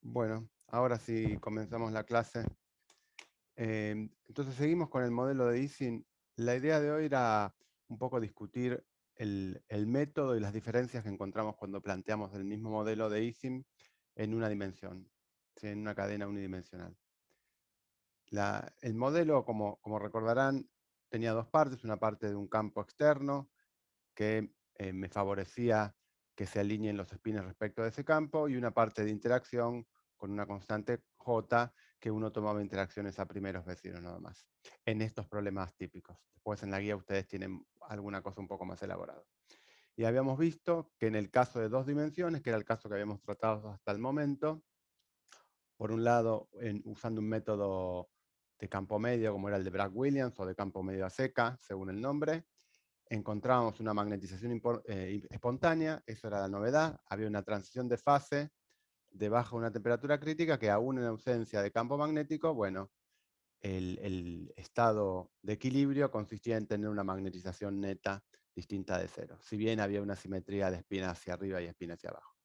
Bueno, ahora sí comenzamos la clase. Entonces seguimos con el modelo de Ising. La idea de hoy era un poco discutir el método y las diferencias que encontramos cuando planteamos el mismo modelo de Ising en una dimensión, ¿sí? En una cadena unidimensional. El modelo, como recordarán, tenía dos partes, una parte de un campo externo que me favorecía que se alineen los espines respecto de ese campo, y una parte de interacción con una constante J, que uno tomaba interacciones a primeros vecinos nada más, en estos problemas típicos. Después en la guía ustedes tienen alguna cosa un poco más elaborada. Y habíamos visto que en el caso de dos dimensiones, que era el caso que habíamos tratado hasta el momento, por un lado, usando un método de campo medio, como era el de Bragg-Williams, o de campo medio a seca, según el nombre, encontramos una magnetización espontánea, eso era la novedad, había una transición de fase debajo de una temperatura crítica que, aún en ausencia de campo magnético, bueno, el estado de equilibrio consistía en tener una magnetización neta distinta de cero, si bien había una simetría de espina hacia arriba y espina hacia abajo.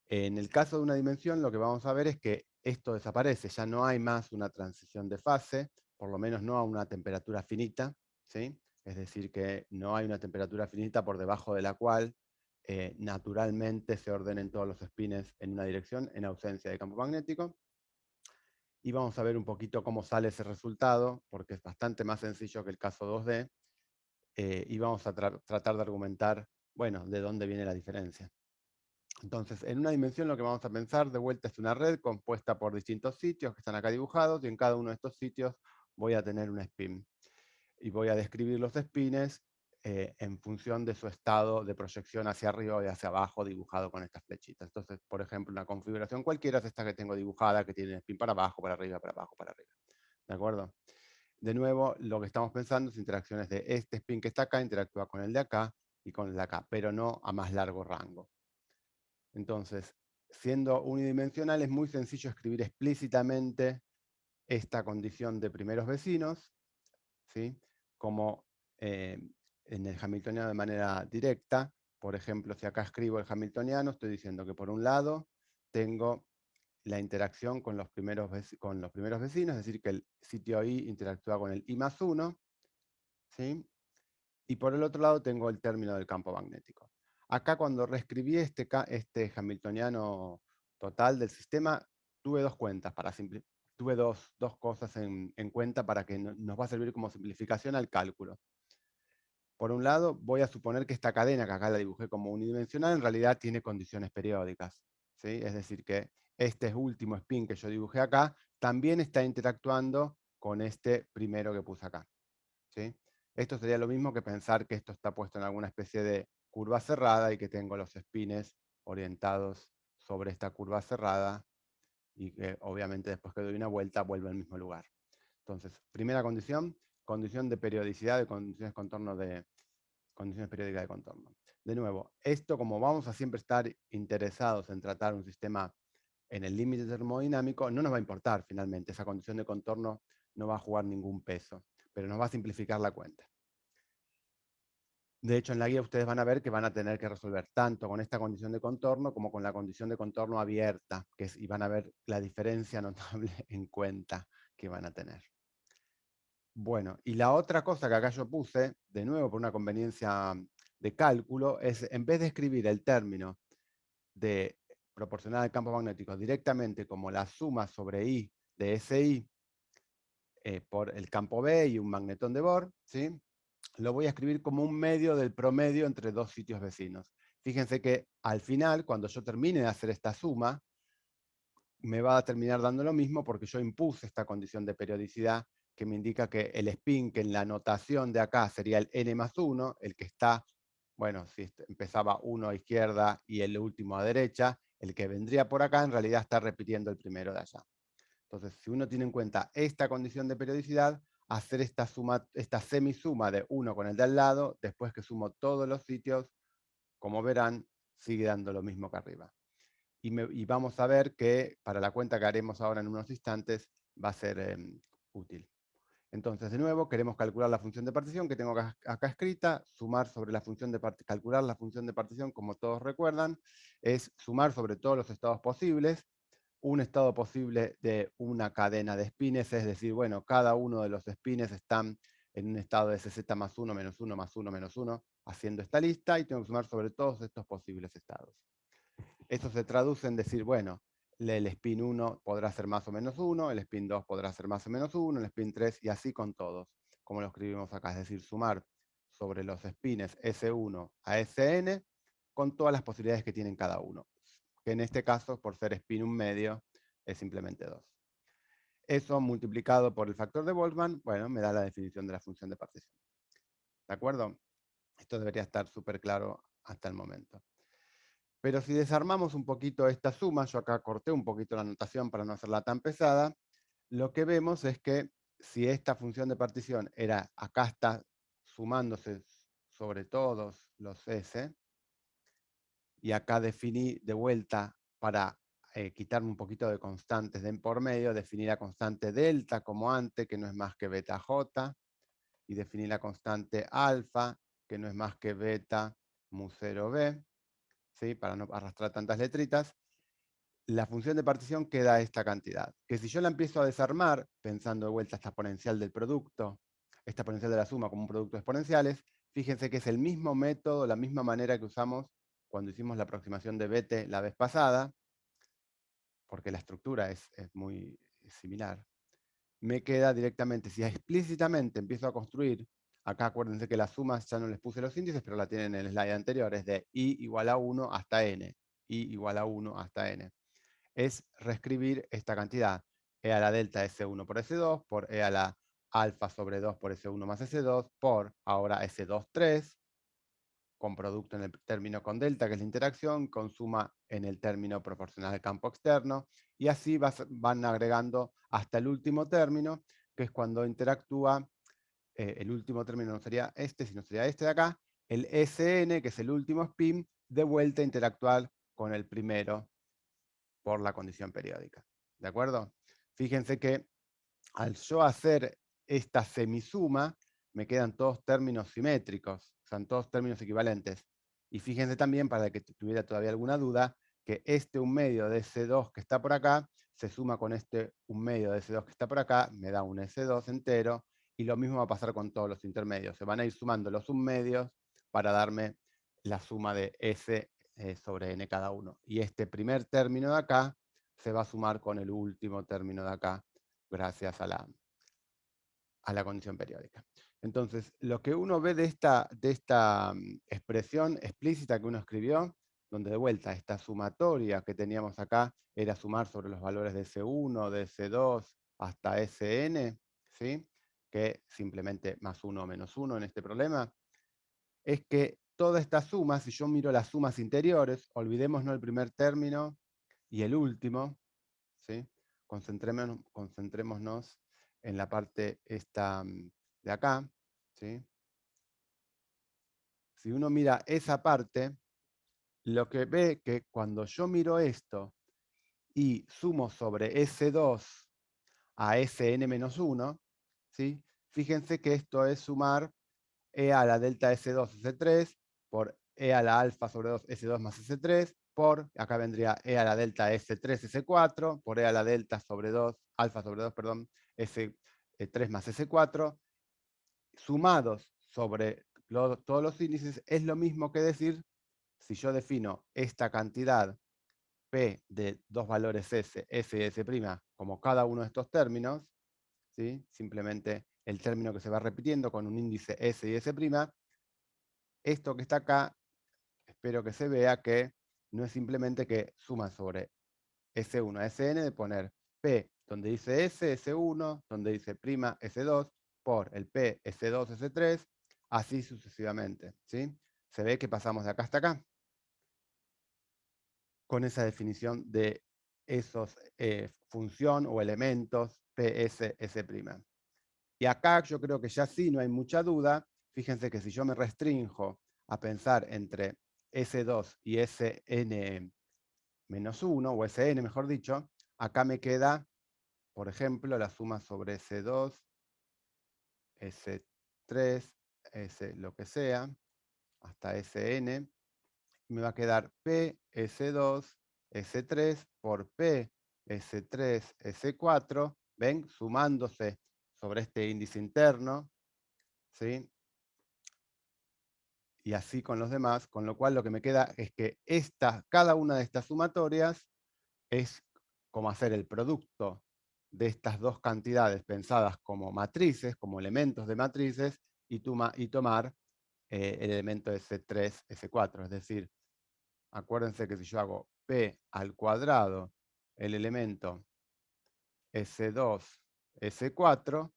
En el caso de una dimensión, lo que vamos a ver es que esto desaparece, ya no hay más una transición de fase, por lo menos no a una temperatura finita, ¿sí? Es decir, que no hay una temperatura finita por debajo de la cual naturalmente se ordenen todos los espines en una dirección en ausencia de campo magnético. Y vamos a ver un poquito cómo sale ese resultado, porque es bastante más sencillo que el caso 2D, y vamos a tratar de argumentar, bueno, de dónde viene la diferencia. Entonces, en una dimensión lo que vamos a pensar de vuelta es una red compuesta por distintos sitios que están acá dibujados, y en cada uno de estos sitios voy a tener un spin. Y voy a describir los spines en función de su estado de proyección hacia arriba y hacia abajo, dibujado con estas flechitas. Entonces, por ejemplo, una configuración cualquiera es esta que tengo dibujada, que tiene spin para abajo, para arriba, para abajo, para arriba. ¿De acuerdo? De nuevo, lo que estamos pensando es interacciones de este spin que está acá, interactúa con el de acá y con el de acá, pero no a más largo rango. Entonces, siendo unidimensional, es muy sencillo escribir explícitamente esta condición de primeros vecinos, ¿sí? Como en el hamiltoniano de manera directa. Por ejemplo, si acá escribo el hamiltoniano, estoy diciendo que por un lado tengo la interacción con los primeros vecinos, es decir, que el sitio I interactúa con el I+1, ¿sí? Y por el otro lado tengo el término del campo magnético. Acá, cuando reescribí este hamiltoniano total del sistema, tuve dos cuentas tuve dos cosas en cuenta para que nos va a servir como simplificación al cálculo. Por un lado, voy a suponer que esta cadena, que acá la dibujé como unidimensional, en realidad tiene condiciones periódicas, ¿sí? Es decir, que este último spin que yo dibujé acá también está interactuando con este primero que puse acá, ¿sí? Esto sería lo mismo que pensar que esto está puesto en alguna especie de curva cerrada y que tengo los spines orientados sobre esta curva cerrada, y que obviamente después que doy una vuelta vuelve al mismo lugar. Entonces, primera condición de periodicidad de condiciones periódicas de contorno. De nuevo, esto, como vamos a siempre estar interesados en tratar un sistema en el límite termodinámico, no nos va a importar finalmente, esa condición de contorno no va a jugar ningún peso, pero nos va a simplificar la cuenta. De hecho, en la guía ustedes van a ver que van a tener que resolver tanto con esta condición de contorno como con la condición de contorno abierta, y van a ver la diferencia notable en cuenta que van a tener. Bueno, y la otra cosa que acá yo puse, de nuevo por una conveniencia de cálculo, es, en vez de escribir el término de proporcional al campo magnético directamente como la suma sobre I de SI por el campo B y un magnetón de Bohr, ¿sí? Lo voy a escribir como un medio del promedio entre dos sitios vecinos. Fíjense que al final, cuando yo termine de hacer esta suma, me va a terminar dando lo mismo, porque yo impuse esta condición de periodicidad que me indica que el spin, que en la notación de acá sería el n+1, el que está, bueno, si empezaba uno a izquierda y el último a derecha, el que vendría por acá en realidad está repitiendo el primero de allá. Entonces, si uno tiene en cuenta esta condición de periodicidad, hacer esta semisuma de uno con el de al lado, después que sumo todos los sitios, como verán, sigue dando lo mismo que arriba. Y vamos a ver que para la cuenta que haremos ahora en unos instantes va a ser útil. Entonces, de nuevo, queremos calcular la función de partición que tengo acá escrita. Sumar sobre la función de partición, calcular la función de partición, como todos recuerdan, es sumar sobre todos los estados posibles. un estado posible de una cadena de espines, es decir, bueno, cada uno de los espines están en un estado de SZ más 1, menos 1, más 1, menos 1, haciendo esta lista, y tengo que sumar sobre todos estos posibles estados. Eso se traduce en decir, bueno, el spin 1 podrá ser más o menos 1, el spin 2 podrá ser más o menos 1, el spin 3, y así con todos, como lo escribimos acá, es decir, sumar sobre los spines S1 a Sn con todas las posibilidades que tienen cada uno, que en este caso, por ser spin 1 medio, es simplemente 2. Eso multiplicado por el factor de Boltzmann, bueno, me da la definición de la función de partición. ¿De acuerdo? Esto debería estar súper claro hasta el momento. Pero si desarmamos un poquito esta suma, yo acá corté un poquito la notación para no hacerla tan pesada, lo que vemos es que si esta función de partición era, acá está sumándose sobre todos los S, y acá definí de vuelta para quitarme un poquito de constantes de en por medio, definí la constante delta como antes, que no es más que beta j, y definí la constante alfa, que no es más que beta mu 0b, ¿sí? Para no arrastrar tantas letritas. La función de partición queda esta cantidad, que si yo la empiezo a desarmar, pensando de vuelta esta exponencial del producto, esta exponencial de la suma como un producto de exponenciales, fíjense que es el mismo método, la misma manera que usamos cuando hicimos la aproximación de Bethe la vez pasada, porque la estructura es muy similar. Me queda directamente, si explícitamente empiezo a construir, acá acuérdense que las sumas ya no les puse los índices, pero la tienen en el slide anterior, es de i igual a 1 hasta n, i igual a 1 hasta n. Es reescribir esta cantidad, e a la delta S1 por S2, por e a la alfa sobre 2 por S1 más S2, por ahora S2, 3, con producto en el término con delta, que es la interacción, con suma en el término proporcional al campo externo, y así van agregando hasta el último término, que es cuando interactúa, el último término no sería este, sino sería este de acá, el Sn, que es el último spin, de vuelta a interactuar con el primero por la condición periódica. ¿De acuerdo? Fíjense que al yo hacer esta semisuma, me quedan todos términos simétricos, son todos términos equivalentes. Y fíjense también, para que tuviera todavía alguna duda, que este 1/2 de S2 que está por acá, se suma con este 1/2 de S2 que está por acá, me da un S2 entero, y lo mismo va a pasar con todos los intermedios. Se van a ir sumando los 1/2 para darme la suma de S sobre N cada uno. Y este primer término de acá se va a sumar con el último término de acá, gracias a la condición periódica. Entonces, lo que uno ve de esta expresión explícita que uno escribió, donde de vuelta esta sumatoria que teníamos acá era sumar sobre los valores de S1, de S2 hasta Sn, ¿sí? Que simplemente más 1 o menos 1 en este problema, es que toda esta suma, si yo miro las sumas interiores, olvidémonos el primer término y el último, ¿sí? Concentrémonos en la parte esta de acá, ¿sí? Si uno mira esa parte, lo que ve que cuando yo miro esto y sumo sobre S2 a Sn-1, ¿sí? Fíjense que esto es sumar e a la delta S2 S3 por e a la alfa sobre 2 S2 más S3 por, acá vendría e a la delta S3 S4 por e a la delta sobre 2, alfa sobre 2, perdón, S3 más S4, sumados sobre todos los índices, es lo mismo que decir, si yo defino esta cantidad P de dos valores S y S', como cada uno de estos términos, ¿sí? Simplemente el término que se va repitiendo con un índice S y S', esto que está acá, espero que se vea que no es simplemente que suma sobre S1 a Sn de poner P donde dice S, S1, donde dice prima S2, por el P, S2, S3, así sucesivamente, ¿sí? Se ve que pasamos de acá hasta acá con esa definición de esos función o elementos PS, S'. Y acá yo creo que ya sí no hay mucha duda. Fíjense que si yo me restrinjo a pensar entre S2 y Sn-1, o Sn mejor dicho, acá me queda, por ejemplo, la suma sobre S2, S3, S lo que sea, hasta Sn, me va a quedar P, S2, S3 por P, S3, S4, ¿ven? Sumándose sobre este índice interno, ¿sí? Y así con los demás, con lo cual lo que me queda es que cada una de estas sumatorias es como hacer el producto de estas dos cantidades pensadas como matrices, como elementos de matrices, y tomar el elemento S3, S4. Es decir, acuérdense que si yo hago P al cuadrado, el elemento S2, S4,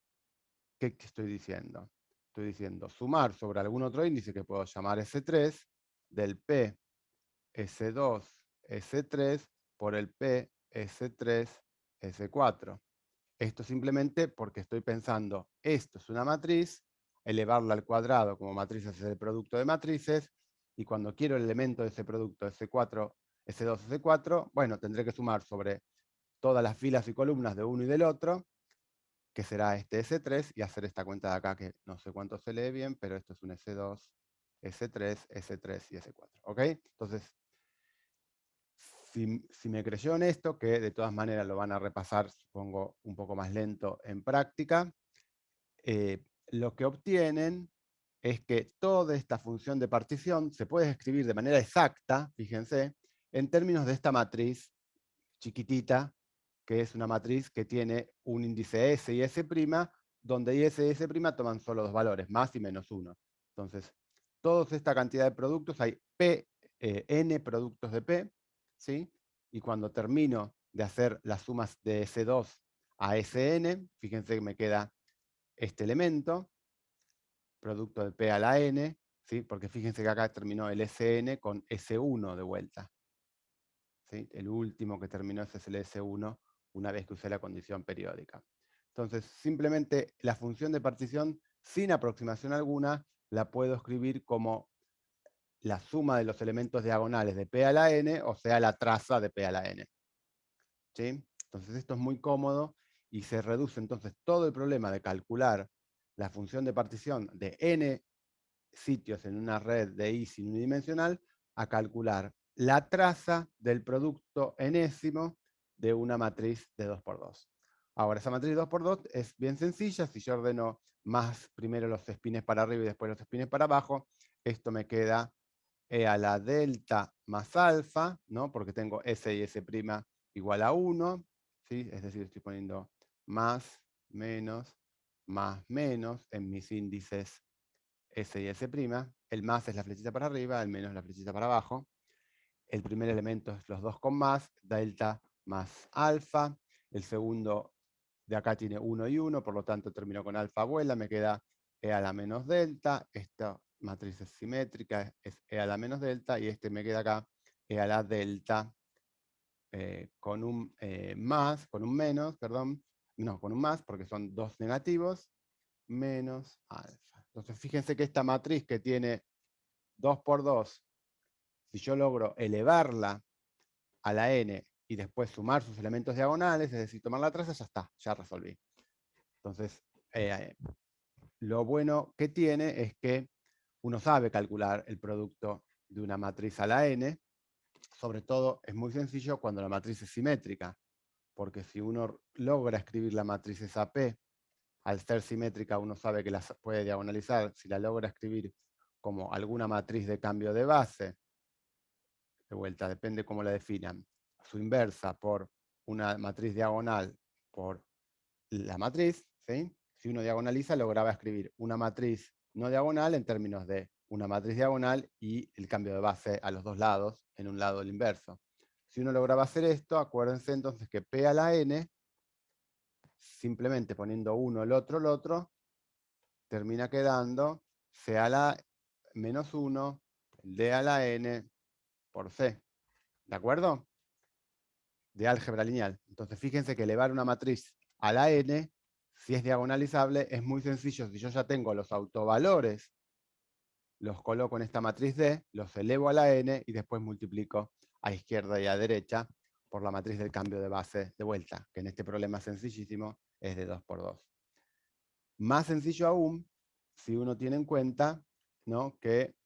¿qué estoy diciendo? Estoy diciendo sumar sobre algún otro índice que puedo llamar S3 del P S2, S3 por el P S3, S4. Esto simplemente porque estoy pensando, esto es una matriz, elevarla al cuadrado como matriz es el producto de matrices, y cuando quiero el elemento de ese producto S4, S2, S4, bueno, tendré que sumar sobre todas las filas y columnas de uno y del otro, que será este S3, y hacer esta cuenta de acá, que no sé cuánto se lee bien, pero esto es un S2, S3, S3 y S4. ¿Ok? Entonces, si me creyó en esto, que de todas maneras lo van a repasar, supongo, un poco más lento en práctica, lo que obtienen es que toda esta función de partición se puede escribir de manera exacta, fíjense, en términos de esta matriz chiquitita, que es una matriz que tiene un índice S y S', donde S y S' toman solo dos valores, más y menos 1. Entonces, toda esta cantidad de productos, hay n productos de P, ¿sí? Y cuando termino de hacer las sumas de S2 a Sn, fíjense que me queda este elemento, producto de P a la n, ¿sí? Porque fíjense que acá terminó el Sn con S1 de vuelta. ¿Sí? El último que terminó ese es el S1 una vez que usé la condición periódica. Entonces, simplemente la función de partición, sin aproximación alguna, la puedo escribir como la suma de los elementos diagonales de P a la n, o sea, la traza de P a la n. ¿Sí? Entonces esto es muy cómodo y se reduce entonces todo el problema de calcular la función de partición de n sitios en una red de Ising unidimensional a calcular la traza del producto enésimo de una matriz de 2×2. Ahora, esa matriz 2×2 es bien sencilla. Si yo ordeno más primero los espines para arriba y después los espines para abajo, esto me queda E a la delta más alfa, ¿no? Porque tengo S y S' igual a 1, ¿sí? Es decir, estoy poniendo más, más, menos en mis índices S y S'. El más es la flechita para arriba, el menos es la flechita para abajo. El primer elemento es los dos con más, delta más alfa. El segundo de acá tiene 1 y 1, por lo tanto termino con alfa abuela, me queda E a la menos delta. Esta matriz es simétrica, es E a la menos delta, y este me queda acá E a la delta con un más, con un menos, perdón, no, con un más, porque son dos negativos, menos alfa. Entonces fíjense que esta matriz que tiene 2×2, si yo logro elevarla a la n y después sumar sus elementos diagonales, es decir, tomar la traza, ya está, ya resolví. Entonces, lo bueno que tiene es que uno sabe calcular el producto de una matriz a la n. Sobre todo es muy sencillo cuando la matriz es simétrica, porque si uno logra escribir la matriz esa P, al ser simétrica uno sabe que la puede diagonalizar. Si la logra escribir como alguna matriz de cambio de base, de vuelta, depende cómo la definan, su inversa por una matriz diagonal por la matriz, ¿sí? Si uno diagonaliza, lograba escribir una matriz no diagonal en términos de una matriz diagonal y el cambio de base a los dos lados, en un lado el inverso. Si uno lograba hacer esto, acuérdense entonces que P a la n, simplemente poniendo uno el otro, termina quedando C a la menos 1, D a la n por C. ¿De acuerdo? De álgebra lineal. Entonces fíjense que elevar una matriz a la n, si es diagonalizable, es muy sencillo. Si yo ya tengo los autovalores, los coloco en esta matriz D, los elevo a la n y después multiplico a izquierda y a derecha por la matriz del cambio de base de vuelta, que en este problema sencillísimo es de 2×2. Más sencillo aún, si uno tiene en cuenta, ¿no?, que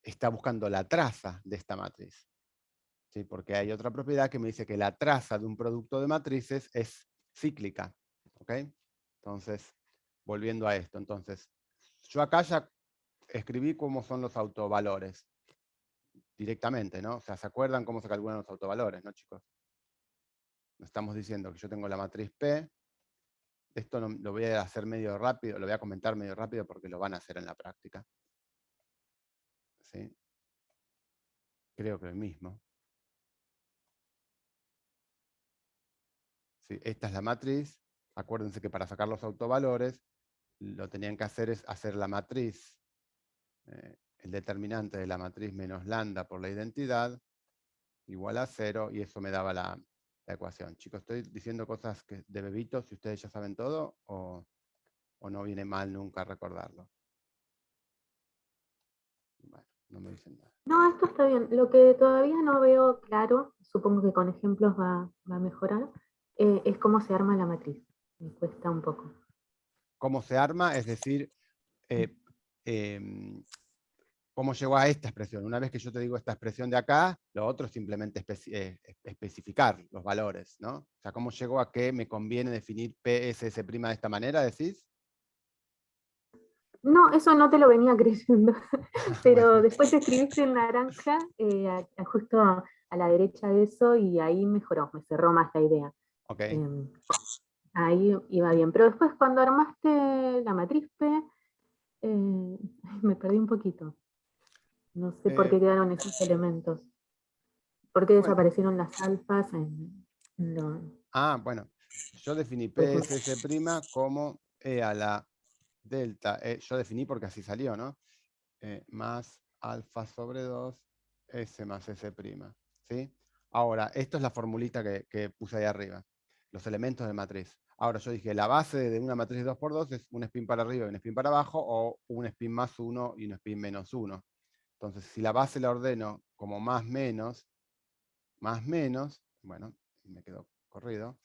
está buscando la traza de esta matriz. ¿sí? Porque hay otra propiedad que me dice que la traza de un producto de matrices es cíclica. ¿Ok? Entonces, volviendo a esto. Entonces, yo acá ya escribí cómo son los autovalores directamente, ¿no? O sea, ¿se acuerdan cómo se calculan los autovalores, no, chicos? Estamos diciendo que yo tengo la matriz P. Esto lo voy a hacer medio rápido, lo voy a comentar medio rápido porque lo van a hacer en la práctica. ¿Sí? Creo que el mismo. ¿Sí? Esta es la matriz. Acuérdense que para sacar los autovalores, lo tenían que hacer es hacer la matriz, el determinante de la matriz menos lambda por la identidad, igual a 0, y eso me daba la ecuación. Chicos, ¿estoy diciendo cosas de bebitos si ustedes ya saben todo o no viene mal nunca recordarlo? Bueno, no me dicen nada. No, esto está bien. Lo que todavía no veo claro, supongo que con ejemplos va a mejorar, es cómo se arma la matriz. Me cuesta un poco. ¿Cómo se arma? Es decir, eh, em, ¿cómo llegó a esta expresión? Una vez que yo te digo esta expresión de acá, lo otro es simplemente especificar los valores, ¿no? O sea, ¿cómo llegó a que me conviene definir PSS' de esta manera, decís? No, eso no te lo venía creyendo, Bueno, pero después escribiste en naranja, justo a la derecha de eso, y ahí mejoró, me cerró más la idea. ok. Eh, Ahí iba bien, pero después cuando armaste la matriz P, me perdí un poquito. No sé por Eh, qué quedaron esos elementos. ¿Por qué bueno, desaparecieron las alfas bueno, yo definí pues, PSS' como E a la delta. Yo definí porque así salió, ¿no? Más alfa sobre 2, S más S'. ¿Sí? Ahora, esto es la formulita que puse ahí arriba. Los elementos de matriz. Ahora yo dije, la base de una matriz 2x2 es un spin para arriba y un spin para abajo, o un spin más 1 y un spin menos 1. Entonces, si la base la ordeno como más menos, bueno, me quedó corrido,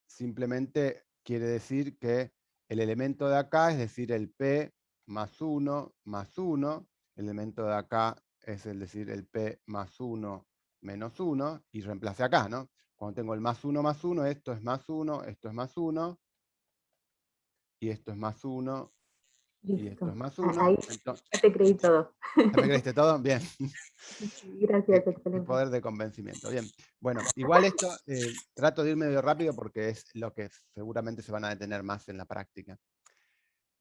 simplemente quiere decir que el elemento de acá, es decir, el P más 1 más 1, el elemento de acá es decir, el P más 1 menos 1, y reemplace acá, ¿no? Cuando tengo el más 1, esto es más 1, esto es más 1, y esto es más 1, y esto es listo. más Ahí 1. Entonces, ya te creí todo. ¿ya me creíste todo? Bien. Gracias, Qué excelente. poder de convencimiento. Bien. Bueno, igual esto trato de ir medio rápido porque es lo que seguramente se van a detener más en la práctica.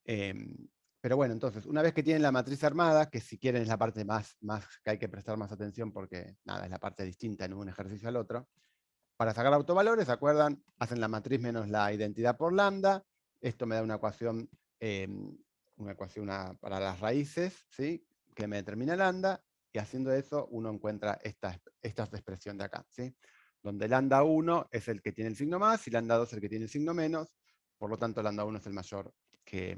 Pero bueno, entonces, una vez que tienen la matriz armada, que si quieren es la parte más que hay que prestar más atención porque, nada, es la parte distinta en un ejercicio al otro, para sacar autovalores, ¿se acuerdan? Hacen la matriz menos la identidad por lambda. Esto me da una ecuación, para las raíces, ¿sí? Que me determina lambda, y haciendo eso uno encuentra esta expresión de acá, ¿sí? Donde lambda 1 es el que tiene el signo más y lambda 2 es el que tiene el signo menos, por lo tanto lambda 1 es el mayor que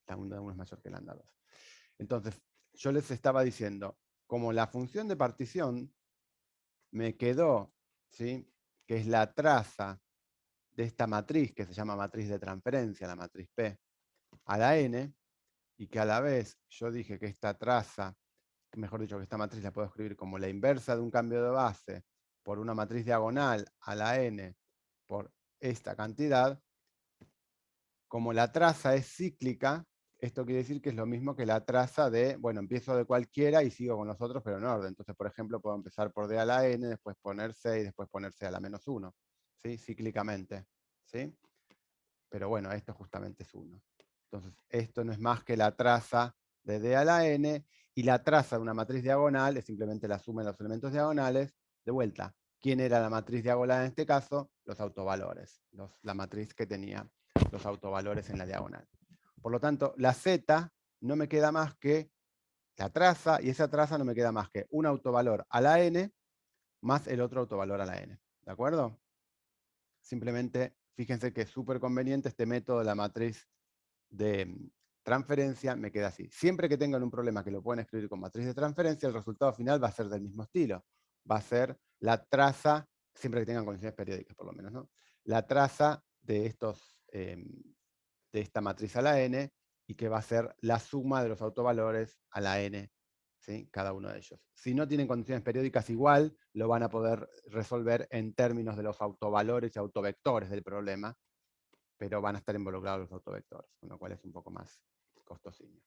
lambda 1 es mayor que lambda 2. Entonces, yo les estaba diciendo, como la función de partición me quedó, ¿sí? Que es la traza de esta matriz, que se llama matriz de transferencia, la matriz P, a la n, y que a la vez yo dije que esta traza, mejor dicho, que esta matriz la puedo escribir como la inversa de un cambio de base por una matriz diagonal a la n por esta cantidad, como la traza es cíclica, esto quiere decir que es lo mismo que la traza de, bueno, empiezo de cualquiera y sigo con los otros, pero en orden. Entonces, por ejemplo, puedo empezar por d a la n, después poner 6, después poner c a la menos 1, ¿sí? Cíclicamente, ¿sí? Pero bueno, esto justamente es 1. Entonces, esto no es más que la traza de d a la n, y la traza de una matriz diagonal es simplemente la suma de los elementos diagonales. De vuelta, ¿quién era la matriz diagonal en este caso? Los autovalores, la matriz que tenía los autovalores en la diagonal. Por lo tanto, la z no me queda más que la traza, y esa traza no me queda más que un autovalor a la n más el otro autovalor a la n. ¿De acuerdo? Simplemente fíjense que es súper conveniente este método de la matriz de transferencia, me queda así. Siempre que tengan un problema que lo pueden escribir con matriz de transferencia, el resultado final va a ser del mismo estilo. Va a ser la traza, siempre que tengan condiciones periódicas por lo menos, ¿no? La traza de esta matriz a la n, y que va a ser la suma de los autovalores a la n ¿sí? Cada uno de ellos. Si no tienen condiciones periódicas igual, lo van a poder resolver en términos de los autovalores y autovectores del problema, pero van a estar involucrados los autovectores, con lo cual es un poco más costosinho.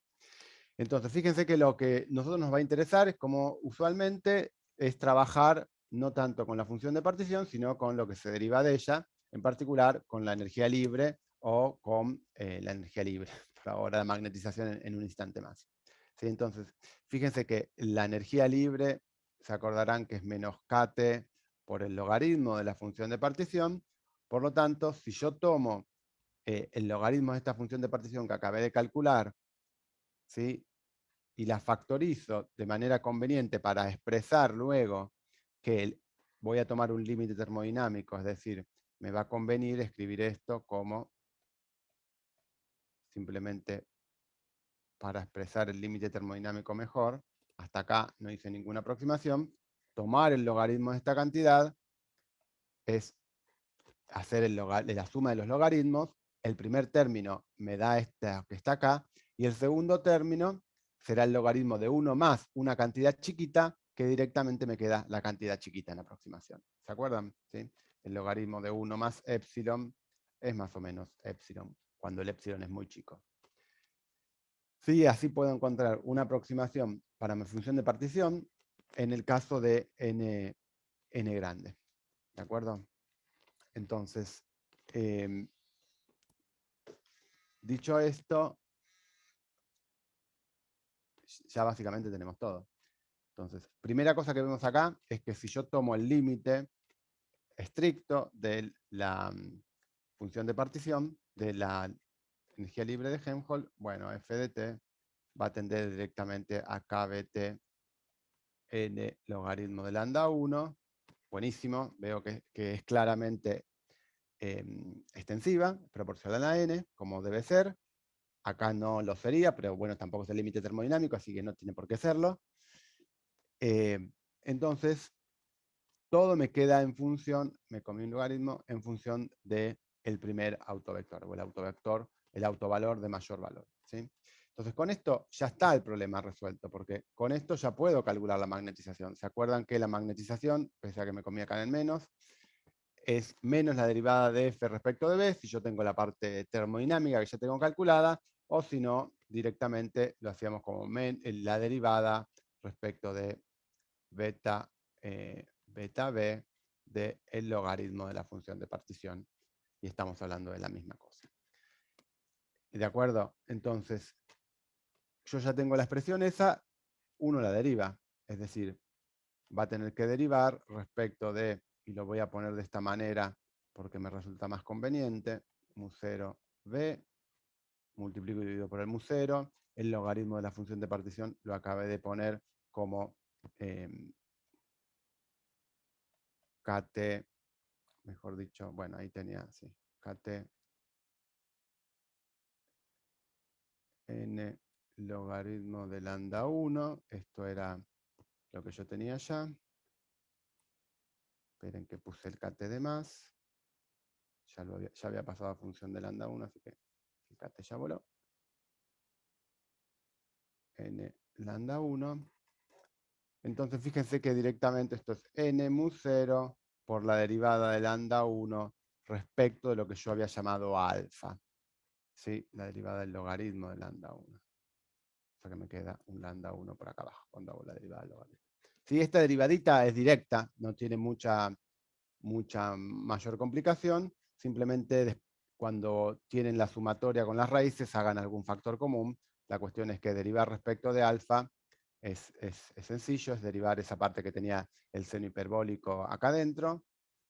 Entonces, fíjense que lo que a nosotros nos va a interesar es como usualmente es trabajar no tanto con la función de partición, sino con lo que se deriva de ella, en particular con la energía libre o con la energía libre, por ahora la magnetización en un instante más. ¿Sí? Entonces, fíjense que la energía libre, se acordarán que es menos kT por el logaritmo de la función de partición. Por lo tanto, si yo tomo el logaritmo de esta función de partición que acabé de calcular, ¿sí? Y la factorizo de manera conveniente para expresar luego que voy a tomar un límite termodinámico, es decir, me va a convenir escribir esto como simplemente para expresar el límite termodinámico mejor. Hasta acá no hice ninguna aproximación. Tomar el logaritmo de esta cantidad es hacer la suma de los logaritmos. El primer término me da esta que está acá, y el segundo término será el logaritmo de 1 más una cantidad chiquita, que directamente me queda la cantidad chiquita en la aproximación. ¿Se acuerdan? ¿Sí? El logaritmo de 1 más epsilon es más o menos epsilon, cuando el epsilon es muy chico. Sí, así puedo encontrar una aproximación para mi función de partición en el caso de n grande. ¿De acuerdo? Entonces, dicho esto, ya básicamente tenemos todo. Entonces, primera cosa que vemos acá es que si yo tomo el límite estricto de la función de partición, de la energía libre de Helmholtz, bueno, f de t va a tender directamente a kBt n logaritmo de lambda 1. Buenísimo, veo que es claramente extensiva, proporcional a n, como debe ser. Acá no lo sería, pero bueno, tampoco es el límite termodinámico, así que no tiene por qué serlo. Entonces, todo me queda en función, me comí un logaritmo, en función del primer autovector, o el autovector, el autovalor de mayor valor. ¿Sí? Entonces, con esto ya está el problema resuelto, porque con esto ya puedo calcular la magnetización. ¿Se acuerdan que la magnetización, pese a que me comí acá en el menos, es menos la derivada de f respecto de b, si yo tengo la parte termodinámica que ya tengo calculada, o si no, directamente lo hacíamos como la derivada respecto de beta, beta b del logaritmo de la función de partición, y estamos hablando de la misma cosa. ¿De acuerdo? Entonces, yo ya tengo la expresión esa, uno la deriva, es decir, va a tener que derivar respecto de, y lo voy a poner de esta manera porque me resulta más conveniente, mu0 b, multiplico y divido por el mu0, el logaritmo de la función de partición lo acabé de poner como kt, mejor dicho, bueno, ahí tenía, sí, kt n logaritmo de lambda 1, esto era lo que yo tenía ya. Esperen que puse el kt de más. Ya había pasado a función de lambda 1, así que el kt ya voló. N lambda 1. Entonces fíjense que directamente esto es n mu0 por la derivada de lambda 1 respecto de lo que yo había llamado alfa. ¿Sí? La derivada del logaritmo de lambda 1. O sea que me queda un lambda 1 por acá abajo cuando hago la derivada del logaritmo. Sí, esta derivadita es directa, no tiene mucha mayor complicación. Simplemente cuando tienen la sumatoria con las raíces, hagan algún factor común. La cuestión es que derivar respecto de alfa es sencillo, es derivar esa parte que tenía el seno hiperbólico acá adentro,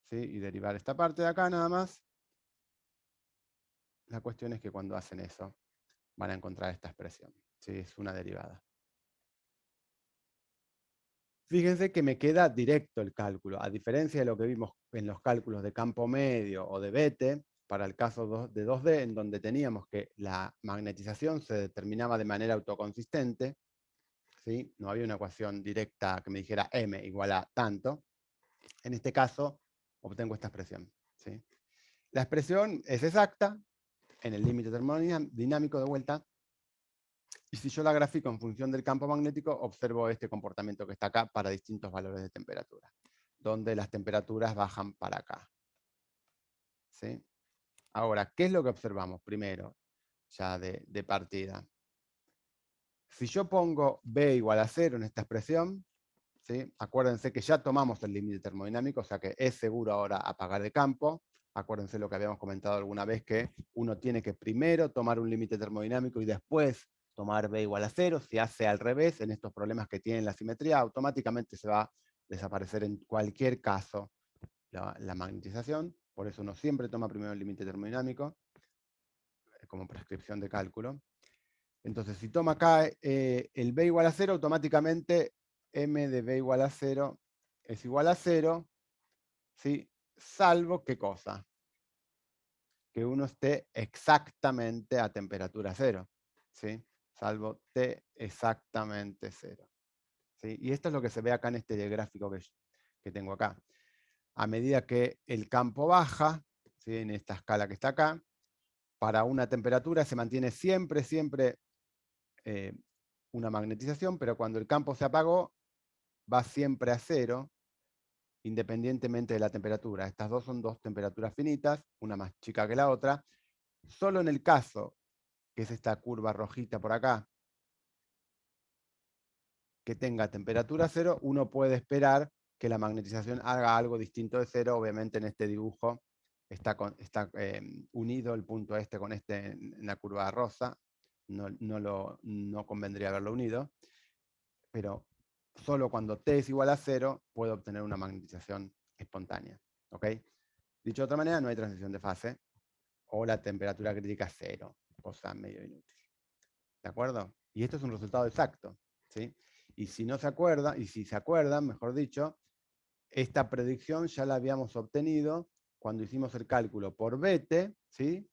¿sí? Y derivar esta parte de acá nada más. La cuestión es que cuando hacen eso, van a encontrar esta expresión. ¿Sí? Es una derivada. Fíjense que me queda directo el cálculo, a diferencia de lo que vimos en los cálculos de campo medio o de Bethe, para el caso de 2D, en donde teníamos que la magnetización se determinaba de manera autoconsistente, ¿sí? No había una ecuación directa que me dijera m igual a tanto. En este caso, obtengo esta expresión. ¿Sí? La expresión es exacta, en el límite termodinámico de vuelta, Y si yo la grafico en función del campo magnético, observo este comportamiento que está acá para distintos valores de temperatura, donde las temperaturas bajan para acá. ¿Sí? Ahora, ¿qué es lo que observamos primero, ya de partida? Si yo pongo B igual a 0 en esta expresión, ¿sí? Acuérdense que ya tomamos el límite termodinámico, o sea que es seguro ahora apagar de campo. Acuérdense lo que habíamos comentado alguna vez, que uno tiene que primero tomar un límite termodinámico y después tomar B igual a 0. Si hace al revés, en estos problemas que tienen la simetría, automáticamente se va a desaparecer en cualquier caso la magnetización. Por eso uno siempre toma primero el límite termodinámico, como prescripción de cálculo. Entonces, si toma acá el B igual a 0, automáticamente M de B igual a 0 es igual a 0, ¿sí? Salvo, ¿qué cosa? Que uno esté exactamente a temperatura 0, ¿sí? Salvo T exactamente 0. ¿Sí? Y esto es lo que se ve acá en este gráfico que tengo acá. A medida que el campo baja, ¿sí? En esta escala que está acá, para una temperatura se mantiene siempre, siempre una magnetización, pero cuando el campo se apagó, va siempre a 0, independientemente de la temperatura. Estas dos son dos temperaturas finitas, una más chica que la otra. Solo en el caso, que es esta curva rojita por acá, que tenga temperatura 0, uno puede esperar que la magnetización haga algo distinto de 0. Obviamente en este dibujo está unido el punto este con este en la curva rosa. No convendría haberlo unido, pero solo cuando T es igual a 0 puedo obtener una magnetización espontánea. ¿Ok? Dicho de otra manera, no hay transición de fase, o la temperatura crítica es 0, cosa medio inútil. ¿De acuerdo? Y esto es un resultado exacto. ¿Sí? Y si no se acuerda, y si se acuerdan, mejor dicho, esta predicción ya la habíamos obtenido cuando hicimos el cálculo por Bethe, ¿sí?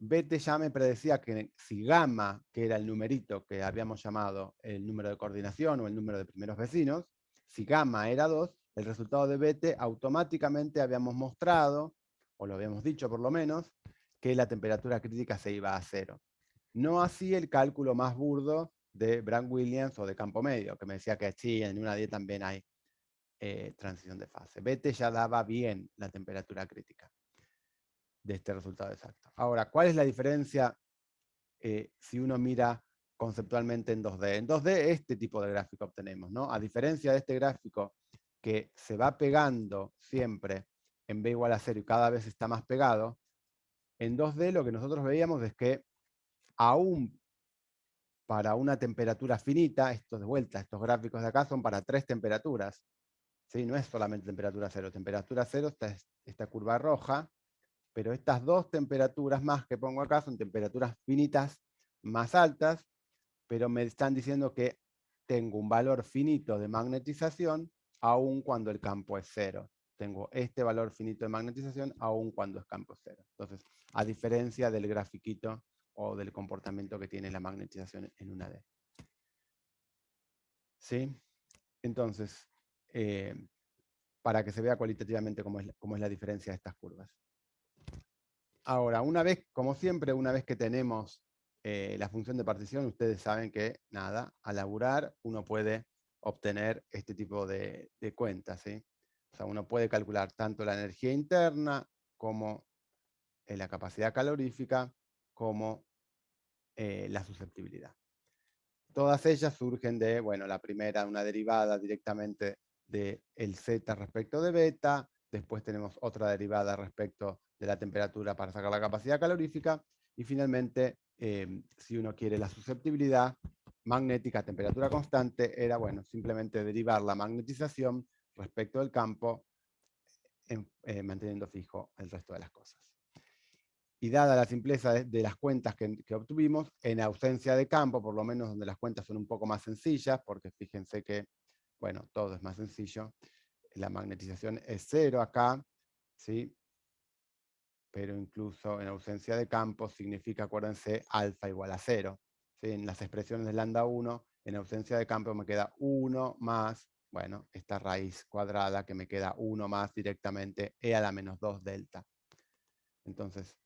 Bethe ya me predecía que si gamma, que era el numerito que habíamos llamado el número de coordinación o el número de primeros vecinos, si gamma era 2, el resultado de Bethe automáticamente habíamos mostrado, o lo habíamos dicho por lo menos, que la temperatura crítica se iba a 0. No así el cálculo más burdo de Brand-Williams o de campo medio, que me decía que sí, en una D también hay transición de fase. Bethe ya daba bien la temperatura crítica de este resultado exacto. Ahora, ¿cuál es la diferencia si uno mira conceptualmente en 2D? En 2D este tipo de gráfico obtenemos, ¿no? A diferencia de este gráfico que se va pegando siempre en B igual a 0 y cada vez está más pegado, en 2D lo que nosotros veíamos es que aún para una temperatura finita, esto de vuelta, estos gráficos de acá son para 3 temperaturas, ¿sí? No es solamente temperatura 0, temperatura 0 está esta curva roja, pero estas dos temperaturas más que pongo acá son temperaturas finitas más altas, pero me están diciendo que tengo un valor finito de magnetización aun cuando el campo es 0. Tengo este valor finito de magnetización aun cuando el campo es 0. Entonces, a diferencia del grafiquito o del comportamiento que tiene la magnetización en una D. ¿Sí? Entonces, para que se vea cualitativamente cómo es la diferencia de estas curvas. Ahora, una vez, como siempre, una vez que tenemos la función de partición, ustedes saben que, nada, al laburar uno puede obtener este tipo de cuentas, ¿sí? O sea, uno puede calcular tanto la energía interna como la capacidad calorífica, como la susceptibilidad. Todas ellas surgen de, bueno, la primera, una derivada directamente del zeta respecto de beta, después tenemos otra derivada respecto de la temperatura para sacar la capacidad calorífica, y finalmente, si uno quiere la susceptibilidad magnética a temperatura constante, era, bueno, simplemente derivar la magnetización respecto del campo, manteniendo fijo el resto de las cosas. Y dada la simpleza de las cuentas que obtuvimos, en ausencia de campo, por lo menos donde las cuentas son un poco más sencillas, porque fíjense que, bueno, todo es más sencillo, la magnetización es 0 acá, ¿sí? Pero incluso en ausencia de campo significa, acuérdense, alfa igual a 0. ¿Sí? En las expresiones de lambda 1, en ausencia de campo me queda 1 más, bueno, esta raíz cuadrada que me queda 1 más directamente e a la menos 2 delta. Entonces,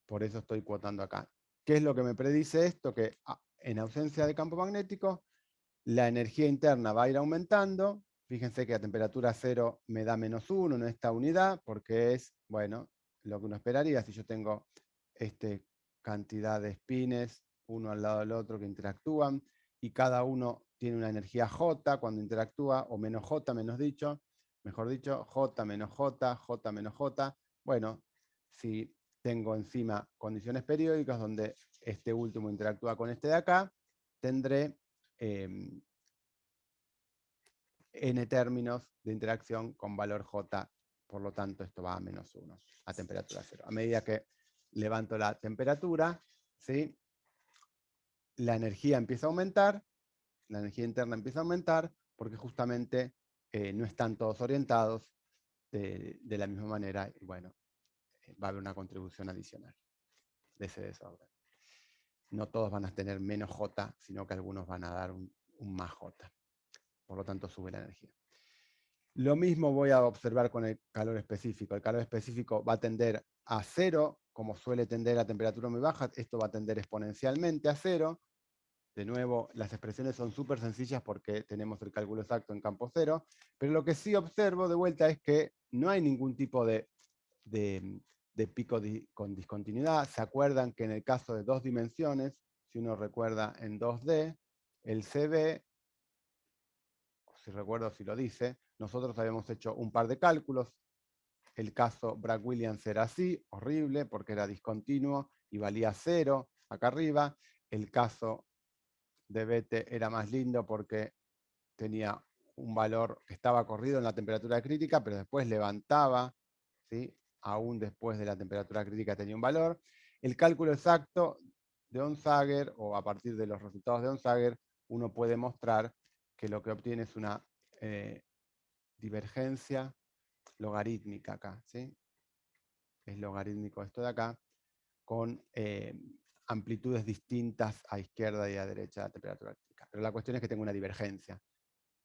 por eso estoy cuotando acá. ¿Qué es lo que me predice esto? Que en ausencia de campo magnético, la energía interna va a ir aumentando. Fíjense que a temperatura cero me da -1 en esta unidad, porque es, bueno, lo que uno esperaría si yo tengo cantidad de spines, uno al lado del otro, que interactúan, y cada uno tiene una energía J cuando interactúa, o menos J, mejor dicho, J menos J, J menos J. Bueno, si tengo encima condiciones periódicas donde este último interactúa con este de acá, tendré n términos de interacción con valor J, por lo tanto esto va a -1 a temperatura cero. A medida que levanto la temperatura, ¿sí?, la energía empieza a aumentar, la energía interna empieza a aumentar, porque justamente no están todos orientados de la misma manera, y bueno, va a haber una contribución adicional de ese desorden. No todos van a tener menos J, sino que algunos van a dar un más J. Por lo tanto, sube la energía. Lo mismo voy a observar con el calor específico. El calor específico va a tender a 0, como suele tender a temperatura muy baja. Esto va a tender exponencialmente a 0. De nuevo, las expresiones son súper sencillas porque tenemos el cálculo exacto en campo 0. Pero lo que sí observo de vuelta es que no hay ningún tipo de pico con discontinuidad. ¿Se acuerdan que en el caso de 2 dimensiones, si uno recuerda en 2D, el CB, si recuerdo si lo dice, nosotros habíamos hecho un par de cálculos. El caso Bragg-Williams era así, horrible, porque era discontinuo y valía 0 acá arriba. El caso de Bethe era más lindo porque tenía un valor que estaba corrido en la temperatura crítica, pero después levantaba, ¿sí?, aún después de la temperatura crítica tenía un valor. El cálculo exacto de Onsager, o a partir de los resultados de Onsager, uno puede mostrar que lo que obtiene es una divergencia logarítmica acá, ¿sí? Es logarítmico esto de acá, con amplitudes distintas a izquierda y a derecha de la temperatura crítica. Pero la cuestión es que tengo una divergencia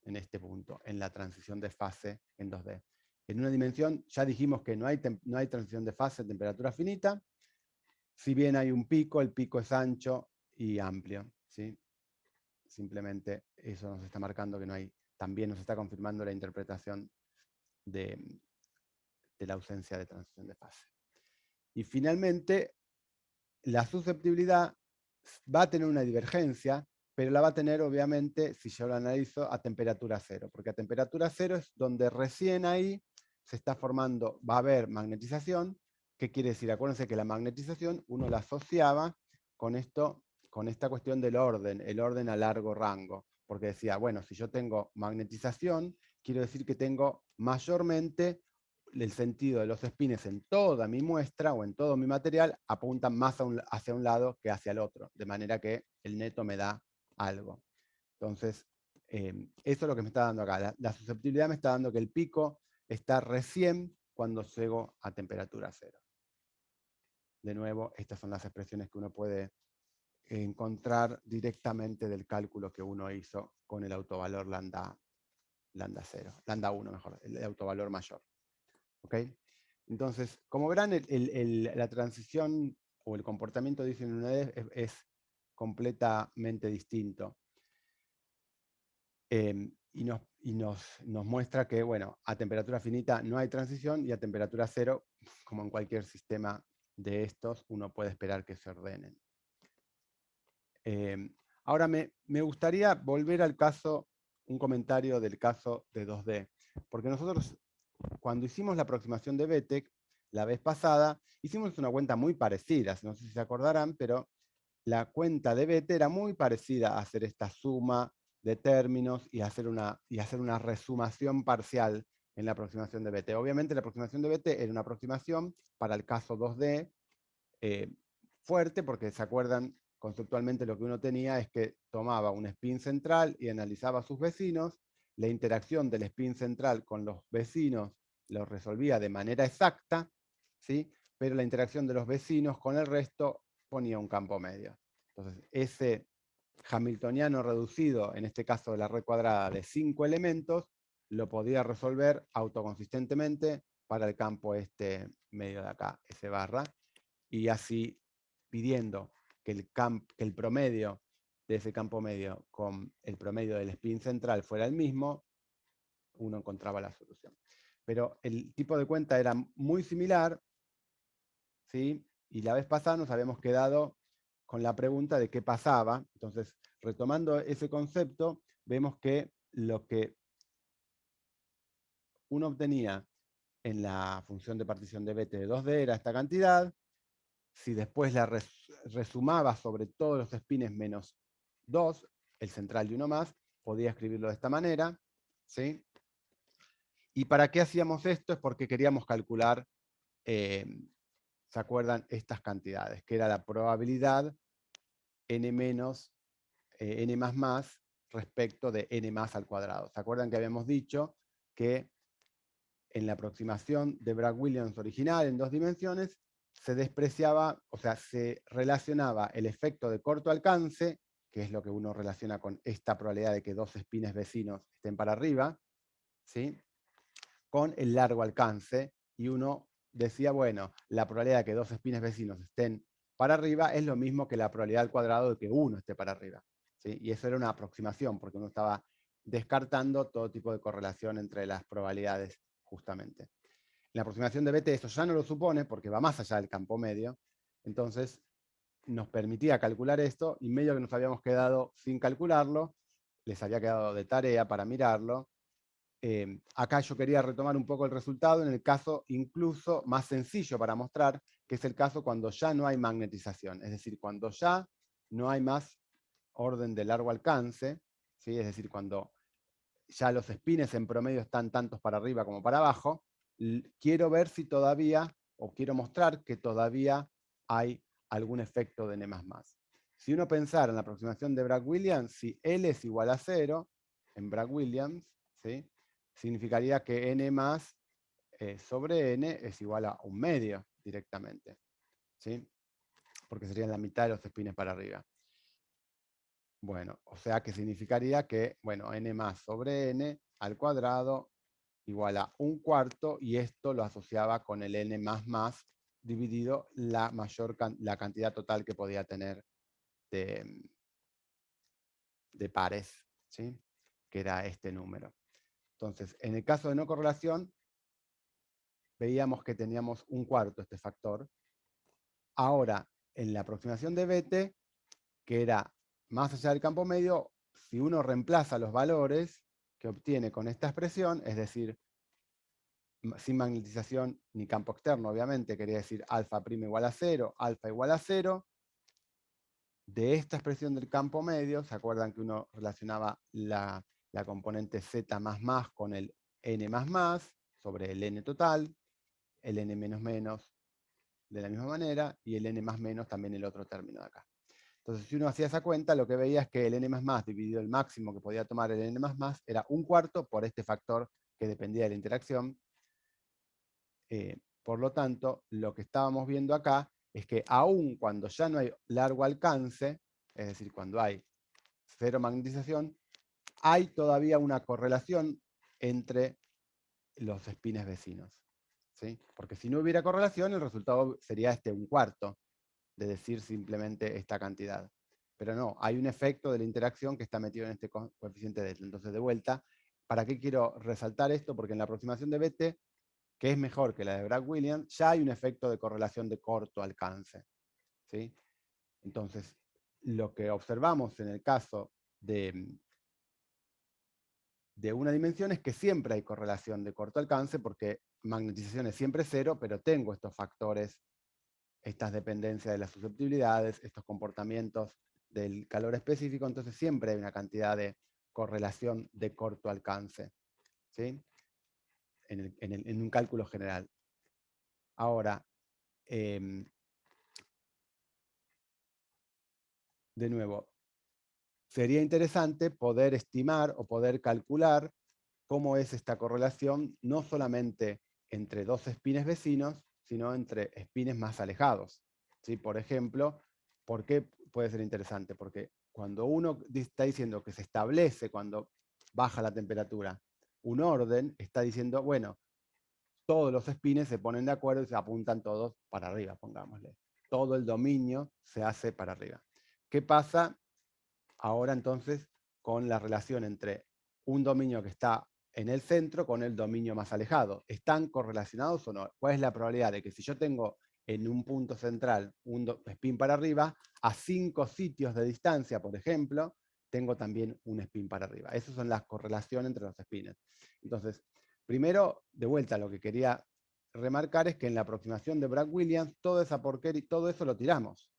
en este punto, en la transición de fase en 2D. En una dimensión ya dijimos que no hay transición de fase en temperatura finita. Si bien hay un pico, el pico es ancho y amplio, ¿sí? Simplemente eso nos está marcando que no hay, también nos está confirmando la interpretación de la ausencia de transición de fase. Y finalmente, la susceptibilidad va a tener una divergencia, pero la va a tener obviamente, si yo lo analizo, a temperatura cero, porque a temperatura cero es donde recién ahí se está formando, va a haber magnetización. ¿Qué quiere decir? Acuérdense que la magnetización uno la asociaba con esto, con esta cuestión del orden, el orden a largo rango, porque decía, bueno, si yo tengo magnetización, quiero decir que tengo mayormente el sentido de los espines en toda mi muestra o en todo mi material apuntan más hacia un lado que hacia el otro, de manera que el neto me da algo. Entonces, eso es lo que me está dando acá. La susceptibilidad me está dando que el pico está recién cuando llego a temperatura cero. De nuevo, estas son las expresiones que uno puede encontrar directamente del cálculo que uno hizo con el autovalor lambda 0, lambda 1 mejor, el autovalor mayor. ¿Ok? Entonces, como verán, la transición o el comportamiento de Ising en una D es completamente distinto. Y nos muestra que, bueno, a temperatura finita no hay transición y a temperatura cero, como en cualquier sistema de estos, uno puede esperar que se ordenen. Ahora me gustaría volver al caso, un comentario del caso de 2D, porque nosotros cuando hicimos la aproximación de Bethe la vez pasada, hicimos una cuenta muy parecida, no sé si se acordarán, pero la cuenta de Bethe era muy parecida a hacer esta suma de términos y hacer una resumación parcial en la aproximación de Bethe. Obviamente la aproximación de Bethe era una aproximación para el caso 2D fuerte, porque se acuerdan conceptualmente lo que uno tenía es que tomaba un spin central y analizaba a sus vecinos, la interacción del spin central con los vecinos lo resolvía de manera exacta, ¿sí?, pero la interacción de los vecinos con el resto ponía un campo medio. Entonces, ese hamiltoniano reducido, en este caso de la red cuadrada de 5 elementos, lo podía resolver autoconsistentemente para el campo este medio de acá, S barra, y así pidiendo que el promedio de ese campo medio con el promedio del spin central fuera el mismo, uno encontraba la solución. Pero el tipo de cuenta era muy similar, ¿sí? Y la vez pasada nos habíamos quedado con la pregunta de qué pasaba. Entonces, retomando ese concepto, vemos que lo que uno obtenía en la función de partición de Bethe de 2D era esta cantidad. Si después la resumaba sobre todos los espines menos 2, el central y uno más, podía escribirlo de esta manera, ¿sí? ¿Y para qué hacíamos esto? Es porque queríamos calcular, ¿se acuerdan? Estas cantidades, que era la probabilidad n menos, n más respecto de n más al cuadrado. ¿Se acuerdan que habíamos dicho que en la aproximación de Bragg-Williams original en 2 dimensiones se despreciaba, o sea, se relacionaba el efecto de corto alcance, que es lo que uno relaciona con esta probabilidad de que dos espines vecinos estén para arriba, ¿sí? Con el largo alcance, y uno decía, bueno, la probabilidad de que dos espines vecinos estén para arriba es lo mismo que la probabilidad al cuadrado de que uno esté para arriba, ¿sí? Y eso era una aproximación, porque uno estaba descartando todo tipo de correlación entre las probabilidades, justamente. La aproximación de Bethe eso ya no lo supone, porque va más allá del campo medio, entonces nos permitía calcular esto, y medio que nos habíamos quedado sin calcularlo, les había quedado de tarea para mirarlo. Acá yo quería retomar un poco el resultado en el caso incluso más sencillo para mostrar, que es el caso cuando ya no hay magnetización, es decir, cuando ya no hay más orden de largo alcance, ¿sí? Es decir, cuando ya los espines en promedio están tantos para arriba como para abajo, quiero ver si todavía, o quiero mostrar que todavía hay algún efecto de n++. Si uno pensara en la aproximación de Bragg-Williams, si L es igual a 0 en Bragg-Williams, ¿sí? Significaría que n más sobre n es igual a un medio directamente, ¿sí? Porque serían la mitad de los espines para arriba. Bueno, o sea que significaría que, bueno, n más sobre n al cuadrado igual a 1/4, y esto lo asociaba con el n++ dividido la cantidad total que podía tener de pares, ¿sí? Que era este número. Entonces, en el caso de no correlación, veíamos que teníamos 1/4 este factor. Ahora, en la aproximación de Bethe, que era más allá del campo medio, si uno reemplaza los valores que obtiene con esta expresión, es decir, sin magnetización ni campo externo, obviamente, quería decir alfa' igual a 0, alfa igual a 0, de esta expresión del campo medio, ¿se acuerdan que uno relacionaba la componente z++ con el n++ sobre el n total, el n menos menos de la misma manera, y el n más menos también el otro término de acá. Entonces, si uno hacía esa cuenta, lo que veía es que el n++ dividido el máximo que podía tomar el n++ era 1/4 por este factor que dependía de la interacción. Por lo tanto, lo que estábamos viendo acá es que aun cuando ya no hay largo alcance, es decir, cuando hay cero magnetización, hay todavía una correlación entre los espines vecinos, ¿sí? Porque si no hubiera correlación, el resultado sería este 1/4, de decir simplemente esta cantidad. Pero no, hay un efecto de la interacción que está metido en este coeficiente de delta. Entonces, de vuelta, ¿para qué quiero resaltar esto? Porque en la aproximación de Bethe, que es mejor que la de Bragg-Williams, ya hay un efecto de correlación de corto alcance, ¿sí? Entonces, lo que observamos en el caso de una dimensión es que siempre hay correlación de corto alcance, porque magnetización es siempre 0, pero tengo estos factores, estas dependencias de las susceptibilidades, estos comportamientos del calor específico, entonces siempre hay una cantidad de correlación de corto alcance, ¿sí? En un cálculo general. Ahora, de nuevo, sería interesante poder estimar o poder calcular cómo es esta correlación, no solamente entre dos espines vecinos, sino entre espines más alejados, ¿sí? Por ejemplo, ¿por qué puede ser interesante? Porque cuando uno está diciendo que se establece cuando baja la temperatura un orden, está diciendo, bueno, todos los espines se ponen de acuerdo y se apuntan todos para arriba, pongámosle. todo el dominio se hace para arriba. ¿Qué pasa ahora entonces con la relación entre un dominio que está en el centro con el dominio más alejado? ¿Están correlacionados o no? ¿Cuál es la probabilidad de que si yo tengo en un punto central un spin para arriba, a 5 sitios de distancia, por ejemplo, tengo también un spin para arriba? Esas son las correlaciones entre los spins. Entonces, primero, de vuelta, lo que quería remarcar es que en la aproximación de Bragg-Williams, toda esa porquería, todo eso lo tiramos.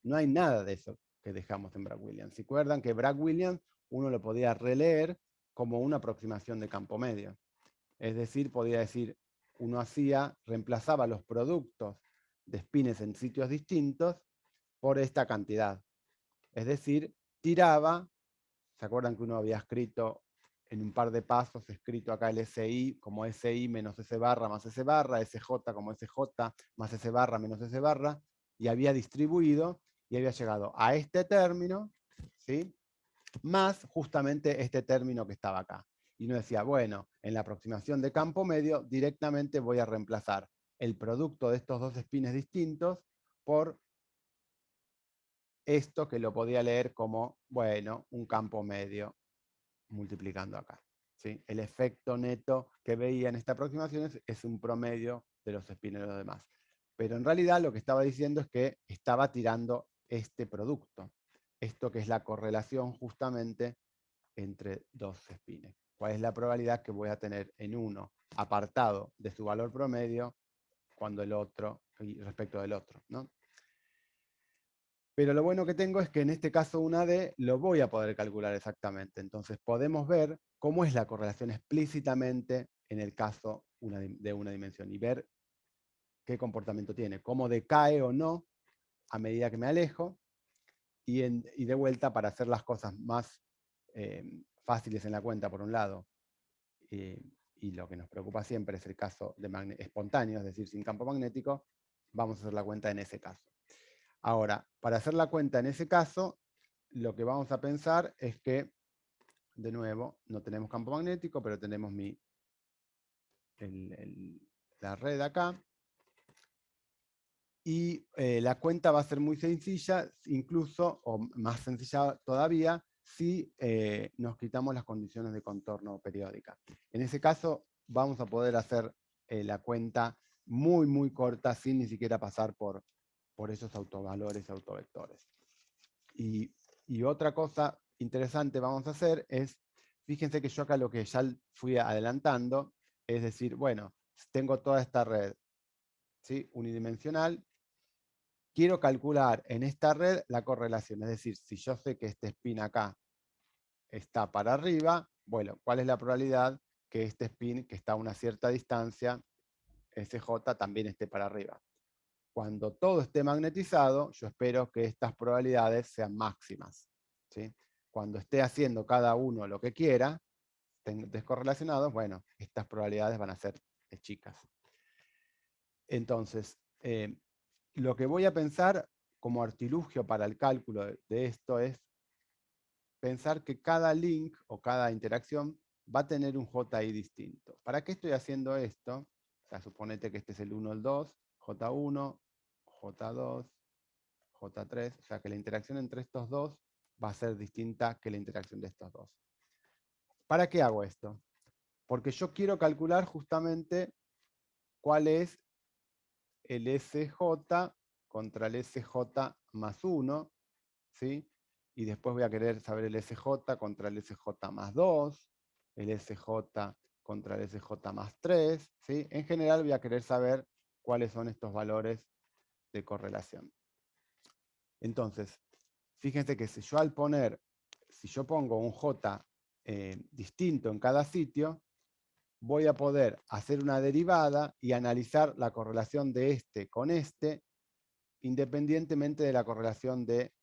No hay nada de eso que dejamos en Bragg-Williams. ¿Se acuerdan que Bragg-Williams uno lo podía releer como una aproximación de campo medio? Es decir, podía decir, uno reemplazaba los productos de spines en sitios distintos por esta cantidad. Es decir, tiraba, ¿se acuerdan que uno había escrito en un par de pasos, escrito acá el SI como SI menos S barra más S barra, SJ como SJ más S barra menos S barra, y había distribuido y había llegado a este término, ¿sí? Más justamente este término que estaba acá. Y uno decía, bueno, en la aproximación de campo medio, directamente voy a reemplazar el producto de estos dos spines distintos por esto que lo podía leer como, bueno, un campo medio multiplicando acá. ¿Sí? El efecto neto que veía en esta aproximación es un promedio de los spins de los demás. Pero en realidad lo que estaba diciendo es que estaba tirando este producto. Esto que es la correlación justamente entre dos spines. ¿Cuál es la probabilidad que voy a tener en uno apartado de su valor promedio cuando el otro, respecto del otro, ¿no? Pero lo bueno que tengo es que en este caso una D lo voy a poder calcular exactamente. Entonces podemos ver cómo es la correlación explícitamente en el caso de una dimensión y ver qué comportamiento tiene, cómo decae o no a medida que me alejo. Y de vuelta, para hacer las cosas más fáciles en la cuenta, por un lado, y lo que nos preocupa siempre es el caso de espontáneo, es decir, sin campo magnético, vamos a hacer la cuenta en ese caso. Ahora, para hacer la cuenta en ese caso, lo que vamos a pensar es que, de nuevo, no tenemos campo magnético, pero tenemos la red acá. Y la cuenta va a ser muy sencilla, incluso, o más sencilla todavía, si nos quitamos las condiciones de contorno periódica. En ese caso, vamos a poder hacer la cuenta muy, muy corta, sin ni siquiera pasar por esos autovalores y autovectores. Y otra cosa interesante vamos a hacer es, fíjense que yo acá lo que ya fui adelantando, es decir, bueno, tengo toda esta red, ¿sí? Unidimensional. Quiero calcular en esta red la correlación, es decir, si yo sé que este spin acá está para arriba, bueno, ¿cuál es la probabilidad que este spin que está a una cierta distancia, SJ, también esté para arriba? Cuando todo esté magnetizado, yo espero que estas probabilidades sean máximas, ¿sí? Cuando esté haciendo cada uno lo que quiera, descorrelacionados, bueno, estas probabilidades van a ser chicas. Entonces, lo que voy a pensar como artilugio para el cálculo de esto es pensar que cada link o cada interacción va a tener un JI distinto. ¿Para qué estoy haciendo esto? O sea, suponete que este es el 1, el 2, J1, J2, J3, o sea que la interacción entre estos dos va a ser distinta que la interacción de estos dos. ¿Para qué hago esto? Porque yo quiero calcular justamente cuál es el SJ contra el SJ más 1, ¿sí? Y después voy a querer saber el SJ contra el SJ más 2, el SJ contra el SJ más 3, ¿sí? En general voy a querer saber cuáles son estos valores de correlación. Entonces, fíjense que si yo pongo un J distinto en cada sitio, voy a poder hacer una derivada y analizar la correlación de este con este, independientemente de la correlación de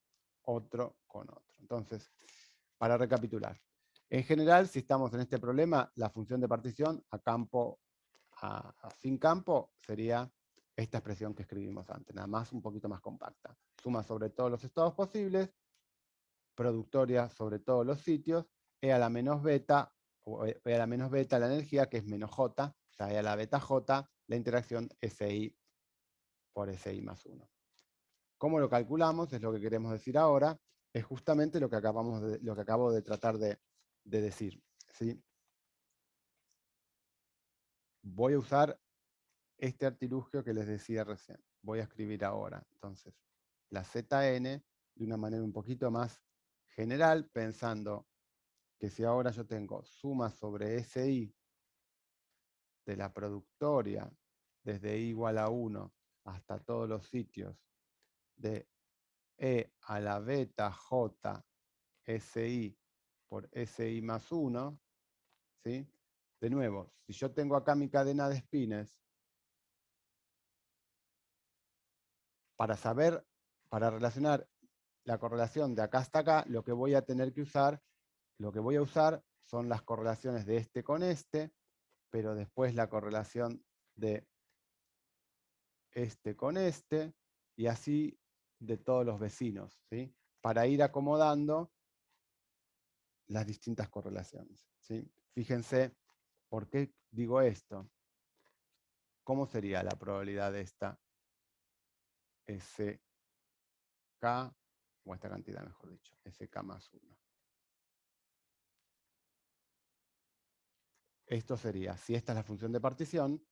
otro con otro. Entonces, para recapitular, en general, si estamos en este problema, la función de partición sin campo sería esta expresión que escribimos antes, nada más un poquito más compacta. Suma sobre todos los estados posibles, productoria sobre todos los sitios, E a la menos beta, o E a la menos beta la energía, que es menos J, o sea, E a la beta J, la interacción SI por SI más 1. ¿Cómo lo calculamos? Es lo que queremos decir ahora. Es justamente lo que acabo de tratar de decir. ¿Sí? Voy a usar este artilugio que les decía recién. Voy a escribir ahora, entonces, la ZN de una manera un poquito más general, pensando que si ahora yo tengo suma sobre SI de la productoria, desde I igual a 1 hasta todos los sitios, de E a la beta J SI por SI más 1, ¿sí? De nuevo, si yo tengo acá mi cadena de espines, para relacionar la correlación de acá hasta acá, lo que voy a tener que usar, lo que voy a usar son las correlaciones de este con este, pero después la correlación de este con este, y así de todos los vecinos, ¿sí? Para ir acomodando las distintas correlaciones, ¿sí? Fíjense, ¿por qué digo esto? ¿Cómo sería la probabilidad de esta SK, o esta cantidad mejor dicho, SK más 1? Esto sería, si esta es la función de partición,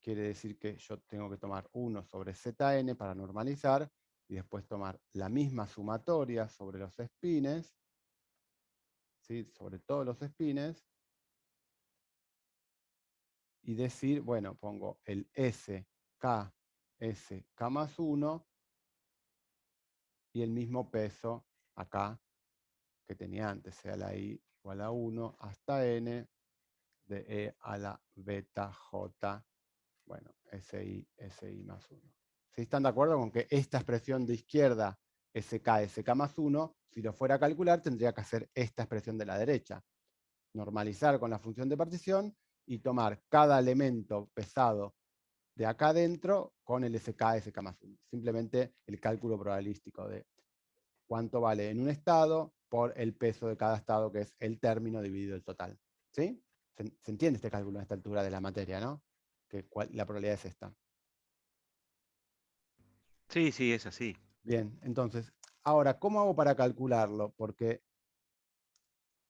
quiere decir que yo tengo que tomar 1 sobre Zn para normalizar, y después tomar la misma sumatoria sobre los espines, ¿sí? Sobre todos los espines, y decir, bueno, pongo el SK más 1, y el mismo peso acá que tenía antes, sea la I igual a 1 hasta N de E a la beta J, bueno, SI más 1. ¿Sí están de acuerdo con que esta expresión de izquierda, SK más 1, si lo fuera a calcular, tendría que hacer esta expresión de la derecha? Normalizar con la función de partición y tomar cada elemento pesado de acá adentro con el SK más 1. Simplemente el cálculo probabilístico de cuánto vale en un estado por el peso de cada estado, que es el término dividido el total. ¿Sí? ¿Se entiende este cálculo a esta altura de la materia, no? Que la probabilidad es esta. Sí, sí, es así. Bien, entonces, ahora, ¿cómo hago para calcularlo? Porque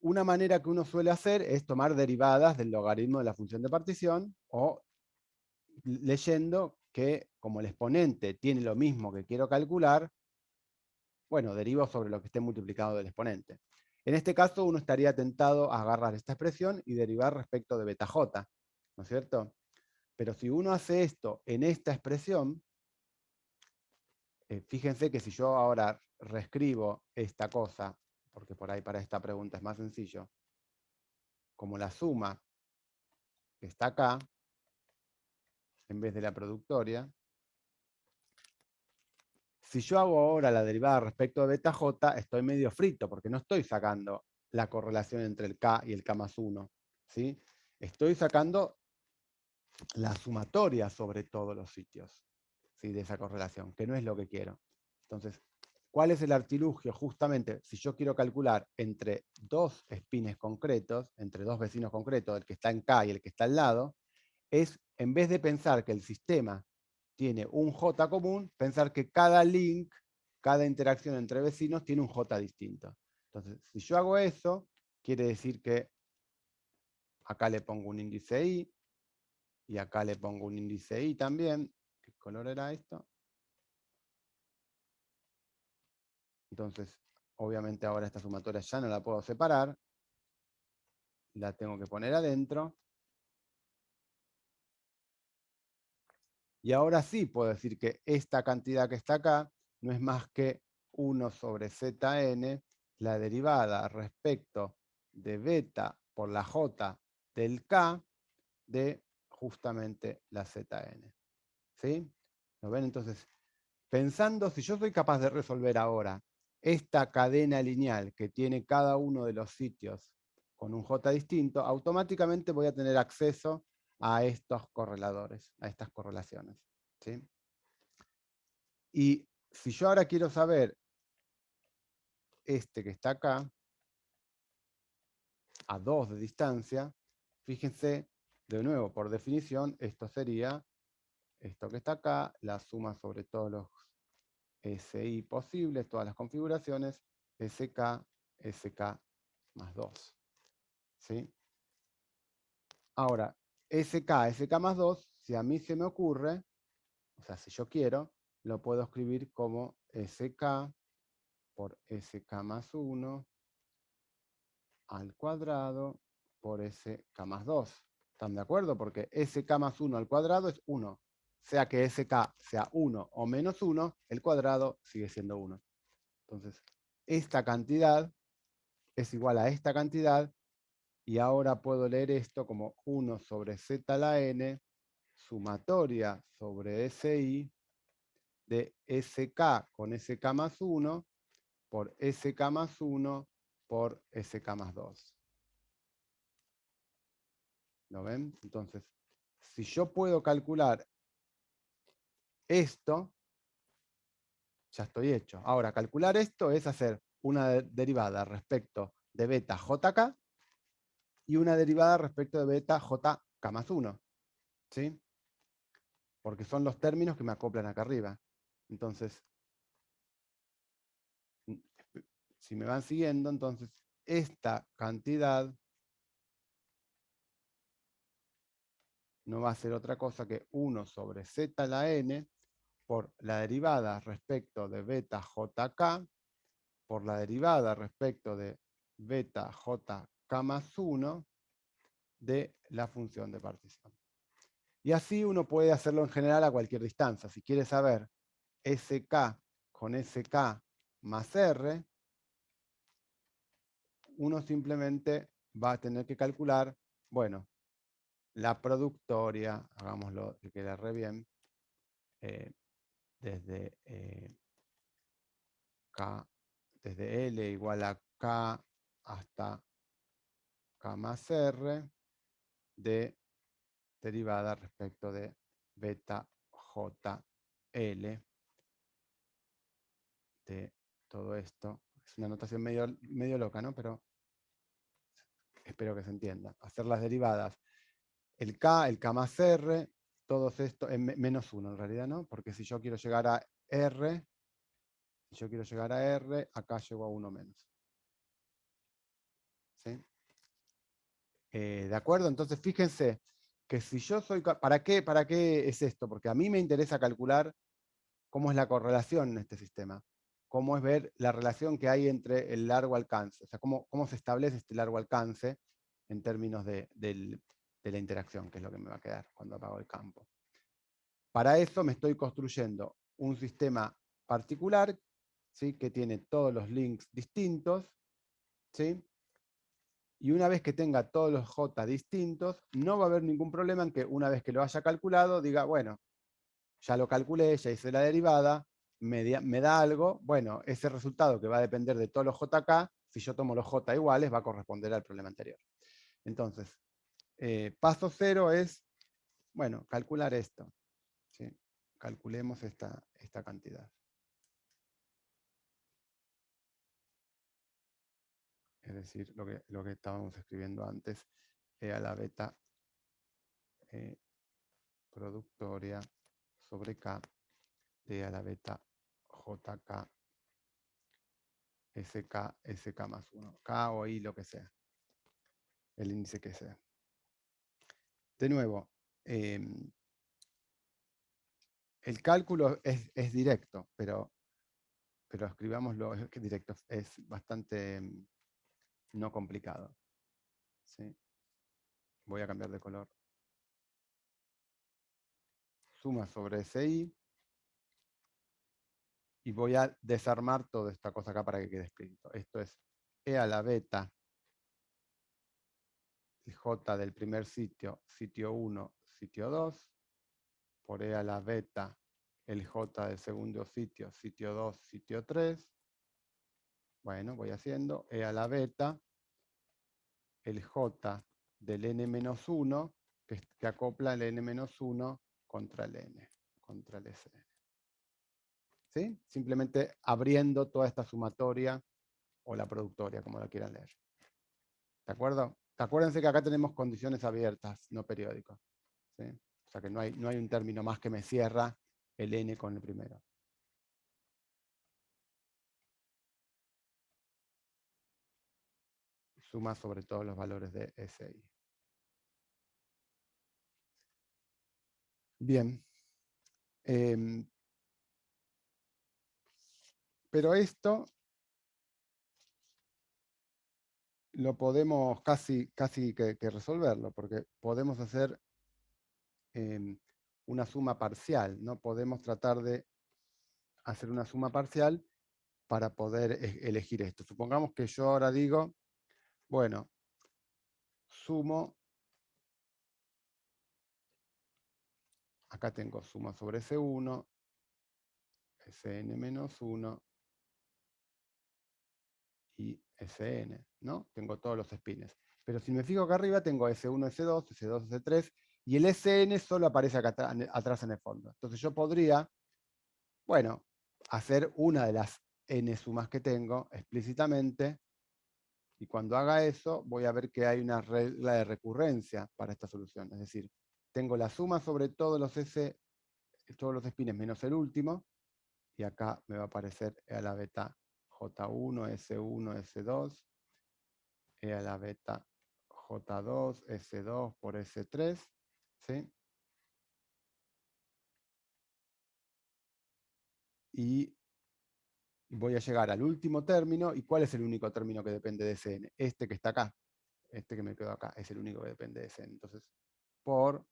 una manera que uno suele hacer es tomar derivadas del logaritmo de la función de partición, o leyendo que como el exponente tiene lo mismo que quiero calcular, bueno, derivo sobre lo que esté multiplicado del exponente. En este caso, uno estaría tentado a agarrar esta expresión y derivar respecto de beta j, ¿no es cierto? Pero si uno hace esto en esta expresión, fíjense que si yo ahora reescribo esta cosa, porque por ahí para esta pregunta es más sencillo, como la suma que está acá, en vez de la productoria, si yo hago ahora la derivada respecto de beta j, estoy medio frito, porque no estoy sacando la correlación entre el k y el k más 1. ¿Sí? Estoy sacando la sumatoria sobre todos los sitios, ¿sí? De esa correlación, que no es lo que quiero. Entonces, ¿cuál es el artilugio? Justamente, si yo quiero calcular entre dos espines concretos, entre dos vecinos concretos, el que está en K y el que está al lado, es, en vez de pensar que el sistema tiene un J común, pensar que cada link, cada interacción entre vecinos tiene un J distinto. Entonces, si yo hago eso, quiere decir que acá le pongo un índice I, y acá le pongo un índice I también. ¿Qué color era esto? Entonces, obviamente ahora esta sumatoria ya no la puedo separar, la tengo que poner adentro. Y ahora sí puedo decir que esta cantidad que está acá no es más que 1 sobre Zn, la derivada respecto de beta por la J del K de justamente la Zn. ¿Sí? ¿Lo ven? Entonces, pensando, si yo soy capaz de resolver ahora esta cadena lineal que tiene cada uno de los sitios con un J distinto, automáticamente voy a tener acceso a estos correladores, a estas correlaciones. ¿Sí? Y si yo ahora quiero saber este que está acá, a 2 de distancia, fíjense, de nuevo, por definición, esto sería esto que está acá, la suma sobre todos los SI posibles, todas las configuraciones, SK, SK más 2. ¿Sí? Ahora, SK, SK más 2, si a mí se me ocurre, o sea, si yo quiero, lo puedo escribir como SK por SK más 1 al cuadrado por SK más 2. ¿Están de acuerdo? Porque SK más 1 al cuadrado es 1. Sea que SK sea 1 o menos 1, el cuadrado sigue siendo 1. Entonces, esta cantidad es igual a esta cantidad, y ahora puedo leer esto como 1 sobre z a la n, sumatoria sobre SI, de SK con SK más 1 por SK más 1 por SK más 2. ¿Lo ven? Entonces, si yo puedo calcular esto, ya estoy hecho. Ahora, calcular esto es hacer una derivada respecto de beta JK y una derivada respecto de beta JK más 1. ¿Sí? Porque son los términos que me acoplan acá arriba. Entonces, si me van siguiendo, entonces esta cantidad no va a ser otra cosa que 1 sobre z a la n por la derivada respecto de beta JK por la derivada respecto de beta JK más 1 de la función de partición. Y así uno puede hacerlo en general a cualquier distancia. Si quiere saber SK con SK más R, uno simplemente va a tener que calcular, bueno, la productoria, hagámoslo que quede re bien, desde K, desde L igual a K hasta K más R, de derivada respecto de beta JL de todo esto. Es una notación medio loca, ¿no? Pero espero que se entienda. Hacer las derivadas. El K más R, todos estos, menos 1 en realidad, ¿no? Porque si yo quiero llegar a R, acá llego a 1 menos. ¿Sí? ¿De acuerdo? Entonces fíjense que si yo soy... ¿Para qué es esto? Porque a mí me interesa calcular cómo es la correlación en este sistema. Cómo es ver la relación que hay entre el largo alcance. O sea, cómo se establece este largo alcance en términos de la interacción, que es lo que me va a quedar cuando apago el campo. Para eso me estoy construyendo un sistema particular, ¿sí? Que tiene todos los links distintos, ¿sí? Y una vez que tenga todos los J distintos, no va a haber ningún problema en que una vez que lo haya calculado, diga, bueno, ya lo calculé, ya hice la derivada, me da algo, bueno, ese resultado que va a depender de todos los JK, si yo tomo los J iguales, va a corresponder al problema anterior. Entonces, paso cero es, bueno, calcular esto. ¿Sí? Calculemos esta cantidad. Es decir, lo que estábamos escribiendo antes, E a la beta productoria sobre K, D a la beta JK, SK más 1. K o I, lo que sea. El índice que sea. De nuevo, el cálculo es directo, pero escribámoslo, es directo, es bastante no complicado. ¿Sí? Voy a cambiar de color. Suma sobre SI. Y voy a desarmar toda esta cosa acá para que quede escrito. Esto es E a la beta, el J del primer sitio, sitio 1, sitio 2, por E a la beta, el J del segundo sitio, sitio 2, sitio 3. Bueno, voy haciendo E a la beta, el J del n-1, que acopla el n-1 contra el n, contra el Sn. ¿Sí? Simplemente abriendo toda esta sumatoria o la productoria, como la quieran leer. ¿De acuerdo? Acuérdense que acá tenemos condiciones abiertas, no periódicos. ¿Sí? O sea que no hay un término más que me cierra el n con el primero. suma sobre todos los valores de SI. Bien. Pero esto lo podemos casi que resolverlo, porque podemos hacer una suma parcial, ¿no? Podemos tratar de hacer una suma parcial para poder elegir esto. Supongamos que yo ahora digo, bueno, sumo, acá tengo suma sobre S1, Sn menos 1 y Sn, ¿no? Tengo todos los spines. Pero si me fijo acá arriba, tengo S1, S2, S2, S3, y el Sn solo aparece acá atrás en el fondo. Entonces yo podría, bueno, hacer una de las n sumas que tengo explícitamente, y cuando haga eso voy a ver que hay una regla de recurrencia para esta solución. Es decir, tengo la suma sobre todos los spines menos el último, y acá me va a aparecer E a la beta J1, S1, S2, E a la beta J2, S2 por S3, ¿sí? Y voy a llegar al último término. ¿Y cuál es el único término que depende de Cn? Este que está acá. Este que me quedó acá es el único que depende de Cn. Entonces, por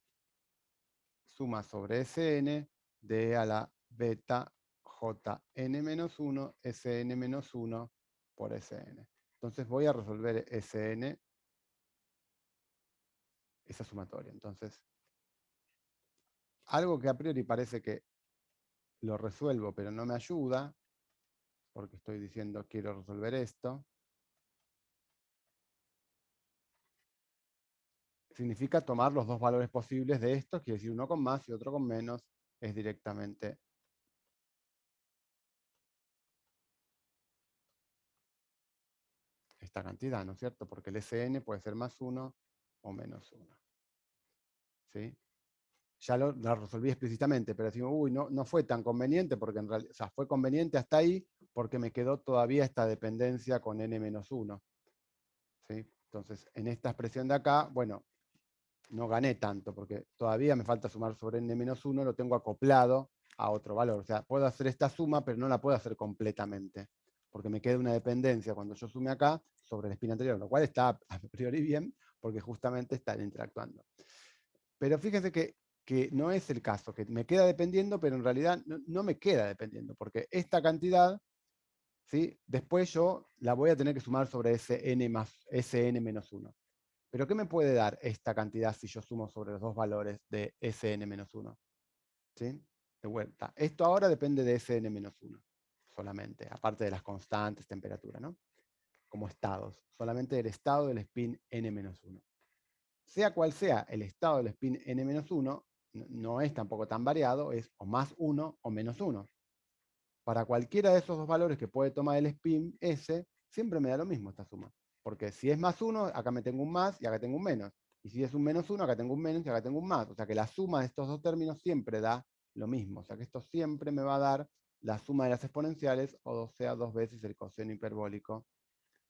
suma sobre Sn de a la beta Jn-1, Sn-1 por Sn. Entonces voy a resolver Sn, esa sumatoria. Entonces, algo que a priori parece que lo resuelvo, pero no me ayuda, porque estoy diciendo quiero resolver esto, significa tomar los dos valores posibles de esto, quiere decir uno con más y otro con menos, es directamente esta cantidad, ¿no es cierto? Porque el Sn puede ser más 1 o menos 1. ¿Sí? Ya la resolví explícitamente, pero decimos, uy, no fue tan conveniente, porque en realidad, o sea, fue conveniente hasta ahí, porque me quedó todavía esta dependencia con n-1. ¿Sí? Entonces, en esta expresión de acá, bueno, no gané tanto, porque todavía me falta sumar sobre n-1, lo tengo acoplado a otro valor. O sea, puedo hacer esta suma, pero no la puedo hacer completamente, porque me queda una dependencia cuando yo sume acá sobre el spin anterior, lo cual está a priori bien, porque justamente están interactuando. Pero fíjense que no es el caso, que me queda dependiendo, pero en realidad no me queda dependiendo, porque esta cantidad, ¿sí? Después yo la voy a tener que sumar sobre Sn menos 1. ¿Pero qué me puede dar esta cantidad si yo sumo sobre los dos valores de Sn-1? ¿Sí? De vuelta. Esto ahora depende de Sn-1 solamente, aparte de las constantes, temperatura, ¿no? Como estados. Solamente el estado del spin n-1. Sea cual sea el estado del spin n-1, no es tampoco tan variado, es o más 1 o menos 1. Para cualquiera de esos dos valores que puede tomar el spin S, siempre me da lo mismo esta suma. Porque si es más 1, acá me tengo un más y acá tengo un menos. Y si es un menos 1, acá tengo un menos y acá tengo un más. O sea que la suma de estos dos términos siempre da lo mismo. O sea que esto siempre me va a dar la suma de las exponenciales, o sea, dos veces el coseno hiperbólico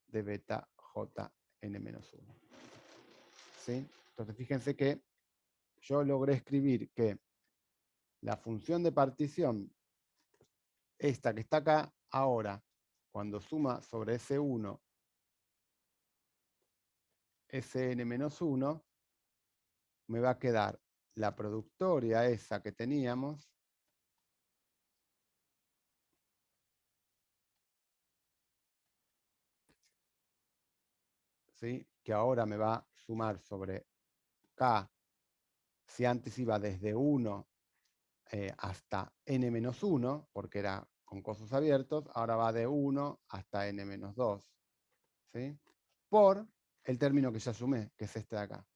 de beta jn-1. ¿Sí? Entonces fíjense que yo logré escribir que la función de partición, esta que está acá ahora, cuando suma sobre S1, Sn-1, me va a quedar la productoria esa que teníamos, ¿sí? Que ahora me va a sumar sobre K, si antes iba desde 1 hasta n-1, porque era con cosos abiertos, ahora va de 1 hasta n-2, ¿sí? Por el término que ya sumé, que es este de acá.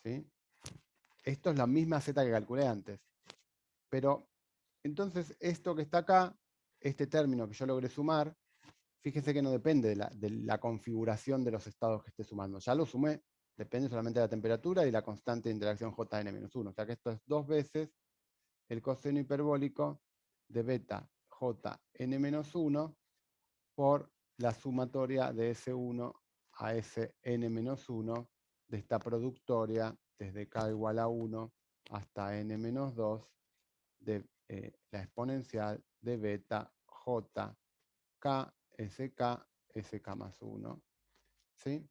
¿Sí? Esto es la misma z que calculé antes. Pero entonces esto que está acá, este término que yo logré sumar, fíjese que no depende de la configuración de los estados que esté sumando. Ya lo sumé, depende solamente de la temperatura y la constante de interacción Jn-1. O sea que esto es dos veces el coseno hiperbólico de beta J n-1 por la sumatoria de S1 a Sn-1 de esta productoria desde k igual a 1 hasta n-2 de la exponencial de beta J K SK más 1. ¿Sí?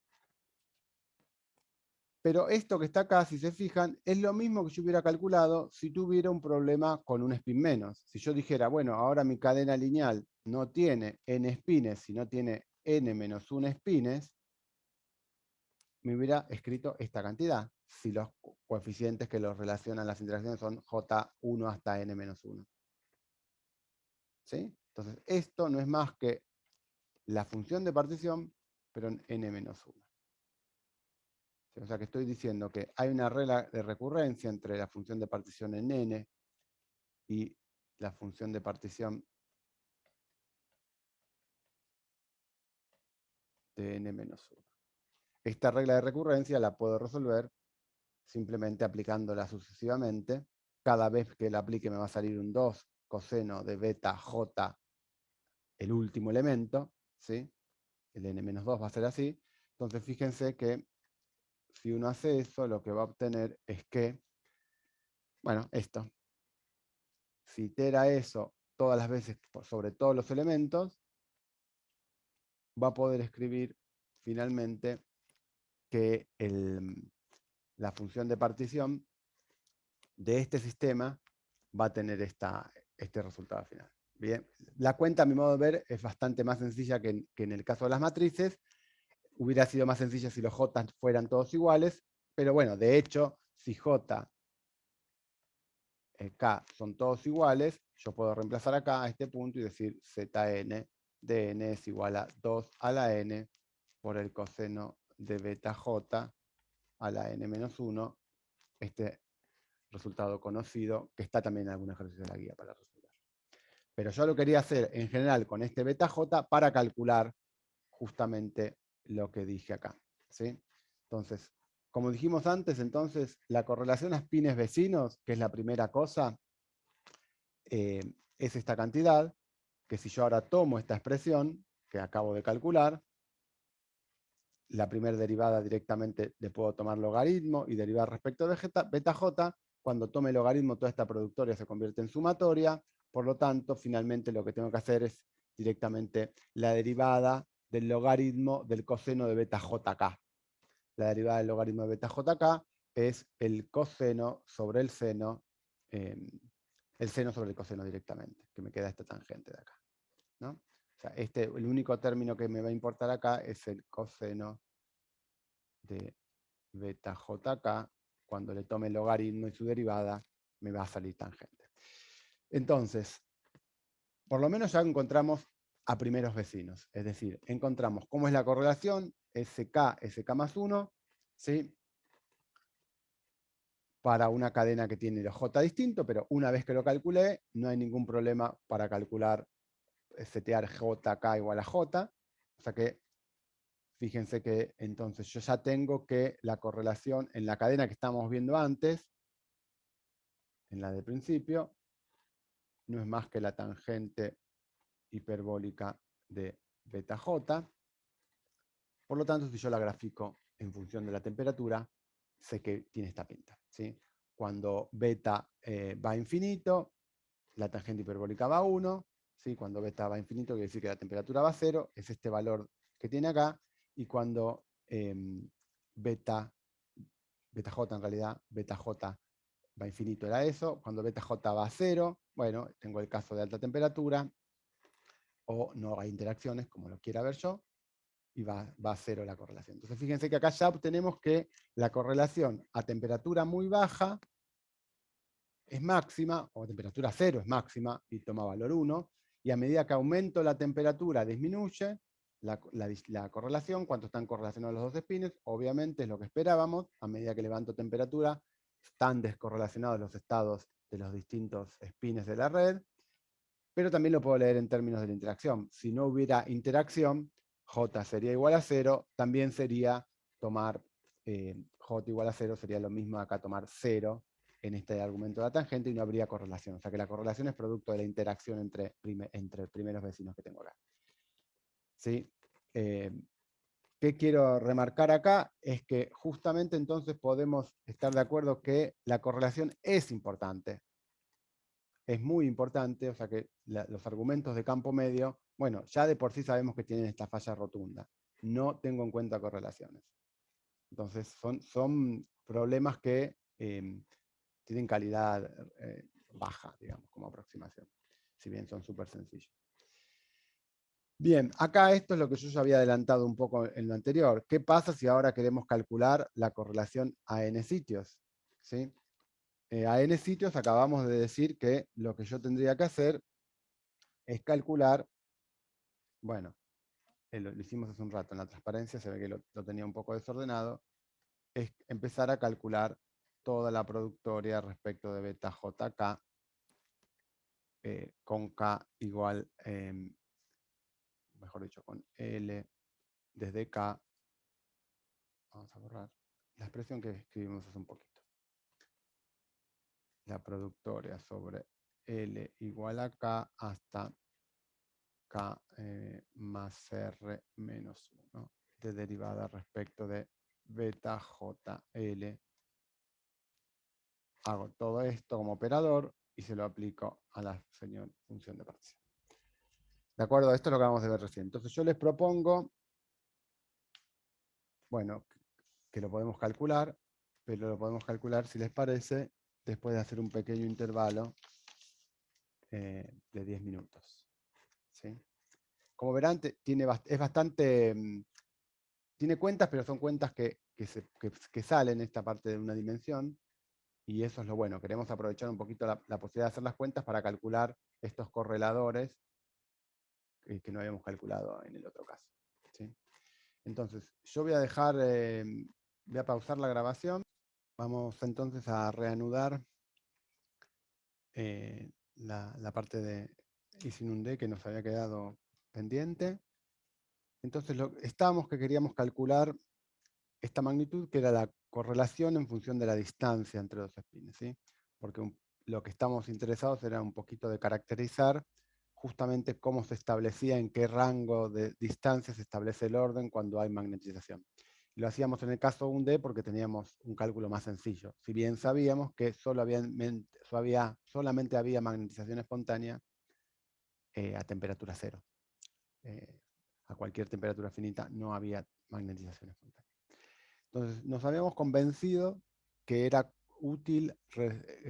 Pero esto que está acá, si se fijan, es lo mismo que yo hubiera calculado si tuviera un problema con un spin menos. Si yo dijera, bueno, ahora mi cadena lineal no tiene n spines, sino tiene n menos 1 spines, me hubiera escrito esta cantidad, si los coeficientes que los relacionan las interacciones son J1 hasta n menos 1. ¿Sí? Entonces, esto no es más que la función de partición, pero en n menos 1. O sea que estoy diciendo que hay una regla de recurrencia entre la función de partición en n y la función de partición de n-1. Esta regla de recurrencia la puedo resolver simplemente aplicándola sucesivamente. Cada vez que la aplique me va a salir un 2 coseno de beta j, el último elemento, ¿sí? El n-2 va a ser así. Entonces fíjense que si uno hace eso, lo que va a obtener es que, bueno, esto. Si itera eso todas las veces sobre todos los elementos, va a poder escribir finalmente que la función de partición de este sistema va a tener este resultado final. Bien, la cuenta, a mi modo de ver, es bastante más sencilla que en el caso de las matrices. Hubiera sido más sencilla si los J fueran todos iguales, pero bueno, de hecho, si J, K son todos iguales, yo puedo reemplazar acá a este punto y decir Zn de n es igual a 2 a la n por el coseno de beta j a la n-1, este resultado conocido, que está también en algún ejercicio de la guía para resolver. Pero yo lo quería hacer en general con este beta j para calcular justamente lo que dije acá. ¿Sí? Entonces, como dijimos antes, entonces la correlación a spines vecinos, que es la primera cosa, es esta cantidad, que si yo ahora tomo esta expresión que acabo de calcular, la primera derivada directamente le puedo tomar logaritmo y derivar respecto de beta j. Cuando tome logaritmo, toda esta productoria se convierte en sumatoria. Por lo tanto, finalmente lo que tengo que hacer es directamente la derivada del logaritmo del coseno de beta jk. La derivada del logaritmo de beta jk es el coseno sobre el seno sobre el coseno directamente, que me queda esta tangente de acá, ¿no? O sea, el único término que me va a importar acá es el coseno de beta jk. Cuando le tome el logaritmo y su derivada, me va a salir tangente. Entonces, por lo menos ya encontramos a primeros vecinos. Es decir, encontramos cómo es la correlación, SK más 1, ¿sí? Para una cadena que tiene los J distintos, pero una vez que lo calculé, no hay ningún problema para calcular, setear JK igual a J. O sea que, fíjense que entonces yo ya tengo que la correlación en la cadena que estábamos viendo antes, en la de principio, no es más que la tangente hiperbólica de beta J. Por lo tanto, si yo la grafico en función de la temperatura, sé que tiene esta pinta, ¿sí? Cuando beta va a infinito, la tangente hiperbólica va a 1, ¿sí? Cuando beta va a infinito, quiere decir que la temperatura va a 0, es este valor que tiene acá, y cuando beta j en realidad, beta j va a infinito era eso, cuando beta j va a 0, bueno, tengo el caso de alta temperatura, o no hay interacciones, como lo quiera ver yo, y va a 0 la correlación. Entonces fíjense que acá ya obtenemos que la correlación a temperatura muy baja es máxima, o a temperatura 0 es máxima, y toma valor 1, y a medida que aumento la temperatura disminuye la correlación. ¿Cuánto están correlacionados los dos espines? Obviamente es lo que esperábamos. A medida que levanto temperatura, están descorrelacionados los estados de los distintos espines de la red, pero también lo puedo leer en términos de la interacción. Si no hubiera interacción, J sería igual a 0, también sería tomar J igual a 0, sería lo mismo acá tomar 0 en este argumento de la tangente y no habría correlación. O sea que la correlación es producto de la interacción entre primeros vecinos que tengo acá. ¿Sí? ¿Qué quiero remarcar acá? Es que justamente entonces podemos estar de acuerdo que la correlación es importante. Es muy importante, o sea que los argumentos de campo medio, bueno, ya de por sí sabemos que tienen esta falla rotunda. No tengo en cuenta correlaciones. Entonces son problemas que tienen calidad baja, digamos, como aproximación, si bien son súper sencillos. Bien, acá esto es lo que yo ya había adelantado un poco en lo anterior. ¿Qué pasa si ahora queremos calcular la correlación a n sitios? ¿Sí? A n sitios acabamos de decir que lo que yo tendría que hacer es calcular, bueno, lo hicimos hace un rato en la transparencia, se ve que lo tenía un poco desordenado, es empezar a calcular toda la productoria respecto de beta JK con K igual, mejor dicho, con L desde K. Vamos a borrar la expresión que escribimos hace un poquito. La productoria sobre L igual a K hasta K más R menos 1 de derivada respecto de beta JL. Hago todo esto como operador y se lo aplico a la función de partición. ¿De acuerdo? Esto es lo que vamos a ver recién. Entonces yo les propongo, bueno, que lo podemos calcular, pero lo podemos calcular, si les parece, después de hacer un pequeño intervalo de 10 minutos. ¿Sí? Como verán, es bastante... tiene cuentas, pero son cuentas que salen esta parte de una dimensión, y eso es lo bueno. Queremos aprovechar un poquito la posibilidad de hacer las cuentas para calcular estos correladores que no habíamos calculado en el otro caso. ¿Sí? Entonces, yo voy a dejar, voy a pausar la grabación. Vamos entonces a reanudar la parte de Isinunde que nos había quedado pendiente. Entonces, estábamos que queríamos calcular esta magnitud, que era la correlación en función de la distancia entre dos espines, ¿sí? Porque lo que estamos interesados era un poquito de caracterizar justamente cómo se establecía, en qué rango de distancia se establece el orden cuando hay magnetización. Y lo hacíamos en el caso 1D porque teníamos un cálculo más sencillo, si bien sabíamos que solamente había magnetización espontánea a temperatura cero. A cualquier temperatura finita no había magnetización espontánea. Entonces nos habíamos convencido que era útil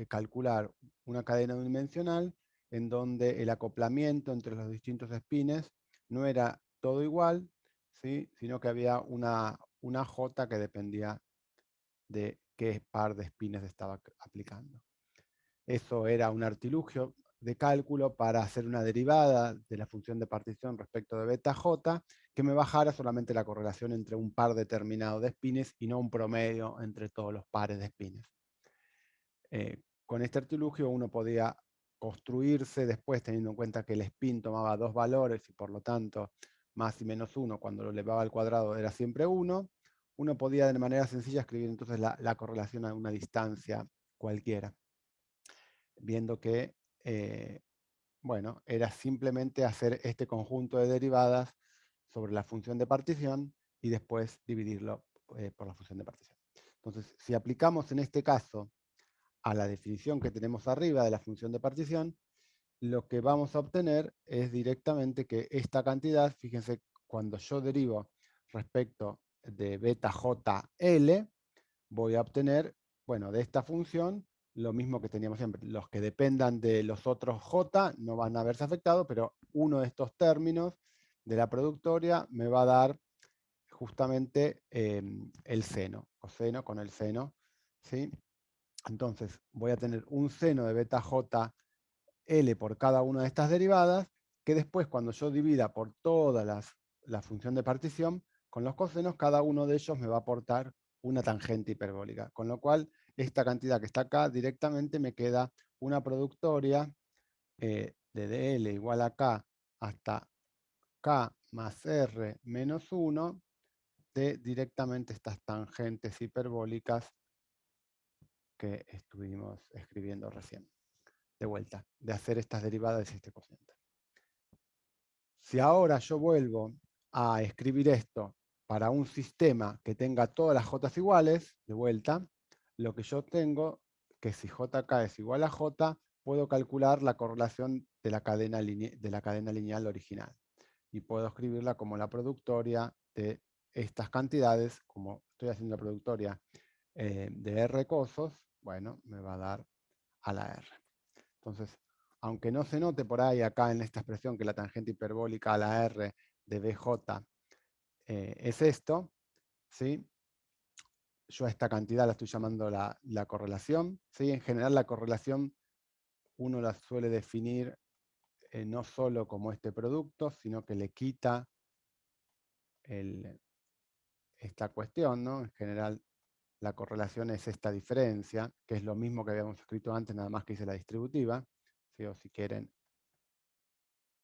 calcular una cadena unidimensional en donde el acoplamiento entre los distintos espines no era todo igual, ¿sí? Sino que había una J que dependía de qué par de espines estaba aplicando. Eso era un artilugio de cálculo para hacer una derivada de la función de partición respecto de beta j, que me bajara solamente la correlación entre un par determinado de espines y no un promedio entre todos los pares de espines. Con este artilugio uno podía construirse después, teniendo en cuenta que el spin tomaba dos valores y por lo tanto más y menos 1, cuando lo elevaba al cuadrado era siempre 1, uno podía de manera sencilla escribir entonces la correlación a una distancia cualquiera, viendo que bueno, era simplemente hacer este conjunto de derivadas sobre la función de partición y después dividirlo por la función de partición. Entonces, si aplicamos en este caso a la definición que tenemos arriba de la función de partición, lo que vamos a obtener es directamente que esta cantidad, fíjense, cuando yo derivo respecto de beta JL, voy a obtener, bueno, de esta función, lo mismo que teníamos siempre. Los que dependan de los otros J no van a verse afectados, pero uno de estos términos de la productoria me va a dar justamente el seno, coseno con el seno, ¿sí? Entonces voy a tener un seno de beta JL por cada una de estas derivadas, que después cuando yo divida por toda la función de partición, con los cosenos, cada uno de ellos me va a aportar una tangente hiperbólica. Con lo cual, esta cantidad que está acá directamente me queda una productoria de dl igual a k hasta k más r menos 1 de directamente estas tangentes hiperbólicas que estuvimos escribiendo recién. De vuelta, de hacer estas derivadas de este cociente. Si ahora yo vuelvo a escribir esto para un sistema que tenga todas las j iguales, de vuelta, lo que yo tengo, que si jk es igual a j, puedo calcular la correlación de la cadena lineal original. Y puedo escribirla como la productoria de estas cantidades, como estoy haciendo la productoria de R cosos, bueno, me va a dar a la R. Entonces, aunque no se note por ahí acá en esta expresión que la tangente hiperbólica a la R de BJ es esto, ¿sí? Yo a esta cantidad la estoy llamando la correlación. ¿Sí? En general la correlación uno la suele definir no solo como este producto, sino que le quita esta cuestión, ¿no? En general la correlación es esta diferencia, que es lo mismo que habíamos escrito antes, nada más que hice la distributiva. ¿Sí? O si quieren,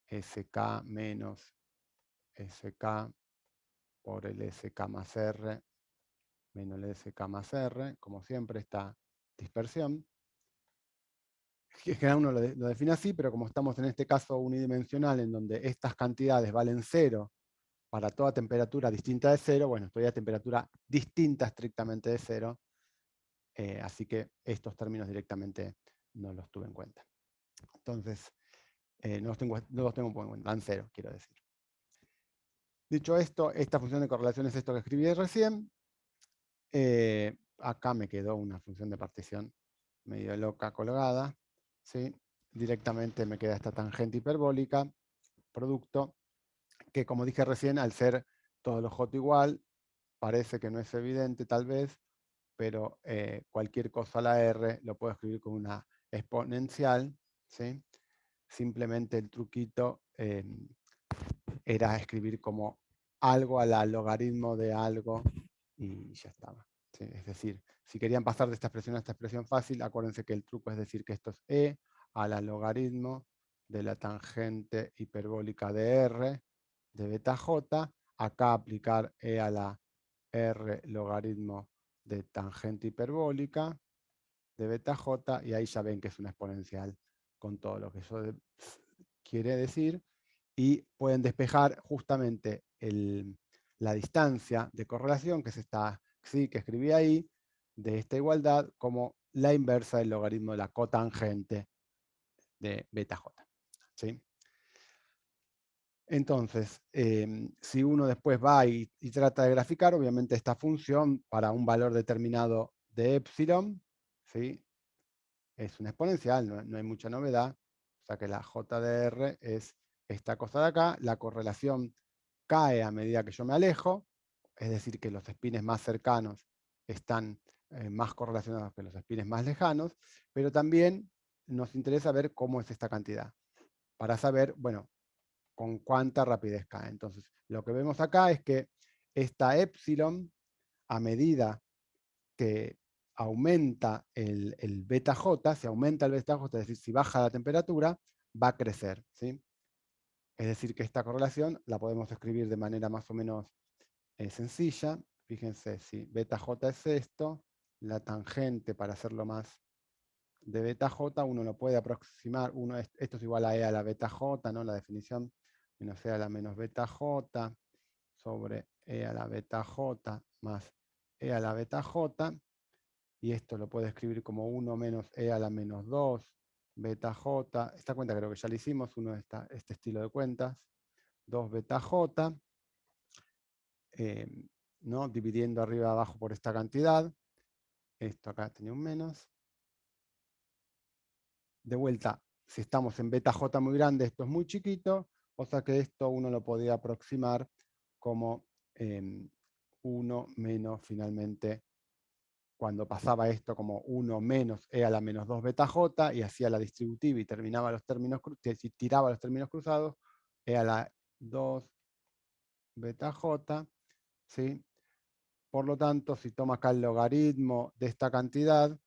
SK menos SK por el SK más R menos el SK más R, como siempre, esta dispersión. En general uno lo define así, pero como estamos en este caso unidimensional, en donde estas cantidades valen 0 para toda temperatura distinta de 0, bueno, estoy a temperatura distinta estrictamente de 0, así que estos términos directamente no los tuve en cuenta. Entonces, no los tengo en cuenta, dan 0, quiero decir. Dicho esto, esta función de correlación es esto que escribí recién. Acá me quedó una función de partición medio loca colgada. ¿Sí? Directamente me queda esta tangente hiperbólica, producto, que como dije recién, al ser todos los j igual, parece que no es evidente tal vez, pero cualquier cosa a la r lo puedo escribir con una exponencial. ¿Sí? Simplemente el truquito era escribir como algo a la logaritmo de algo y ya estaba. ¿Sí? Es decir, si querían pasar de esta expresión a esta expresión fácil, acuérdense que el truco es decir que esto es e a la logaritmo de la tangente hiperbólica de r de beta j, acá aplicar e a la r logaritmo de tangente hiperbólica de beta j, y ahí ya ven que es una exponencial con todo lo que eso quiere decir, y pueden despejar justamente la distancia de correlación, que es esta xi que escribí ahí, de esta igualdad, como la inversa del logaritmo de la cotangente de beta j. ¿Sí? Entonces, si uno después va y trata de graficar, obviamente esta función para un valor determinado de epsilon, ¿sí? Es una exponencial, no hay mucha novedad. O sea que la j de r es esta cosa de acá. La correlación cae a medida que yo me alejo, es decir, que los espines más cercanos están más correlacionados que los espines más lejanos, pero también nos interesa ver cómo es esta cantidad, para saber, bueno, con cuánta rapidez cae. Entonces, lo que vemos acá es que esta epsilon, a medida que aumenta el beta J, si aumenta el beta J, es decir, si baja la temperatura, va a crecer. ¿Sí? Es decir, que esta correlación la podemos escribir de manera más o menos sencilla. Fíjense, si beta J es esto, la tangente, para hacerlo más de beta J, uno lo puede aproximar, esto es igual a E a la beta J, ¿no? La definición, menos E a la menos beta J, sobre E a la beta J más E a la beta J, y esto lo puede escribir como 1 menos E a la menos 2, beta J, esta cuenta creo que ya la hicimos, uno de este estilo de cuentas, 2 beta J, ¿no? Dividiendo arriba y abajo por esta cantidad, esto acá tenía un menos. De vuelta, si estamos en beta J muy grande, esto es muy chiquito, o sea que esto uno lo podía aproximar como 1 menos finalmente, cuando pasaba esto como 1 menos E a la menos 2 beta J y hacía la distributiva y terminaba los términos, tiraba los términos cruzados, E a la 2 beta J, ¿sí? Por lo tanto, si toma acá el logaritmo de esta cantidad,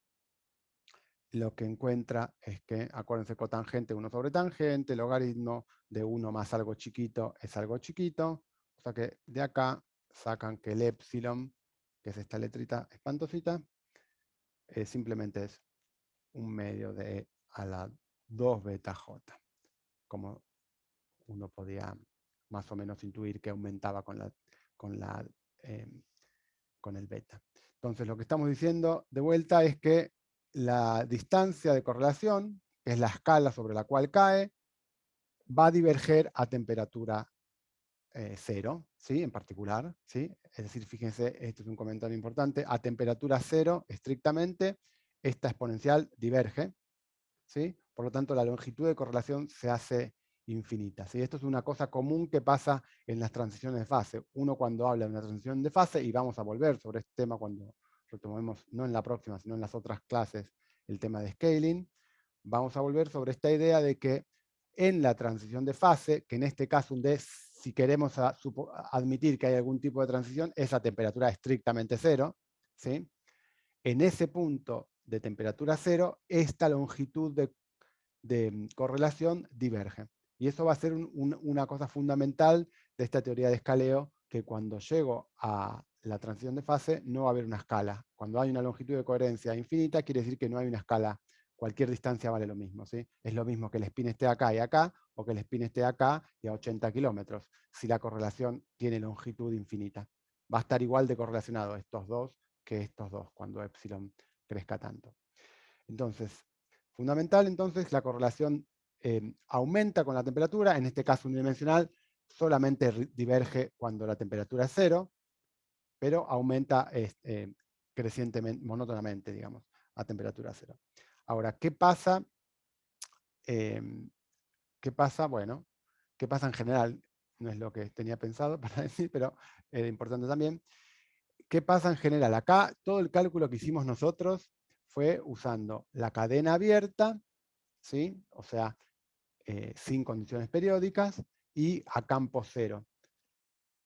lo que encuentra es que, acuérdense, cotangente 1 sobre tangente, logaritmo de 1 más algo chiquito es algo chiquito, o sea que de acá sacan que el epsilon, que es esta letrita espantosita, simplemente es un medio de E a la 2 beta J, como uno podía más o menos intuir que aumentaba eh, con el beta. Entonces, lo que estamos diciendo de vuelta es que la distancia de correlación, que es la escala sobre la cual cae, va a diverger a temperatura cero, ¿sí? En particular, ¿sí? Es decir, fíjense, este es un comentario importante, a temperatura cero, estrictamente, esta exponencial diverge, ¿sí? Por lo tanto, la longitud de correlación se hace infinita, ¿sí? Esto es una cosa común que pasa en las transiciones de fase. Uno cuando habla de una transición de fase, y vamos a volver sobre este tema cuando retomemos, no en la próxima, sino en las otras clases, el tema de scaling, vamos a volver sobre esta idea de que en la transición de fase, que en este caso si queremos admitir que hay algún tipo de transición, es a temperatura estrictamente cero, ¿sí? En ese punto de temperatura cero, esta longitud de correlación diverge. Y eso va a ser una cosa fundamental de esta teoría de escaleo, que cuando llego a la transición de fase no va a haber una escala. Cuando hay una longitud de coherencia infinita, quiere decir que no hay una escala. Cualquier distancia vale lo mismo, ¿sí? Es lo mismo que el spin esté acá y acá, o que el spin esté acá y a 80 kilómetros, si la correlación tiene longitud infinita. Va a estar igual de correlacionado estos dos que estos dos, cuando epsilon crezca tanto. Entonces, fundamental, entonces, la correlación aumenta con la temperatura, en este caso unidimensional, solamente diverge cuando la temperatura es cero, pero aumenta crecientemente, monótonamente, digamos, a temperatura cero. Ahora, ¿qué pasa? ¿Qué pasa? Bueno, ¿qué pasa en general? No es lo que tenía pensado para decir, pero es importante también. ¿Qué pasa en general? Acá todo el cálculo que hicimos nosotros fue usando la cadena abierta, ¿sí? O sea, sin condiciones periódicas, y a campo cero.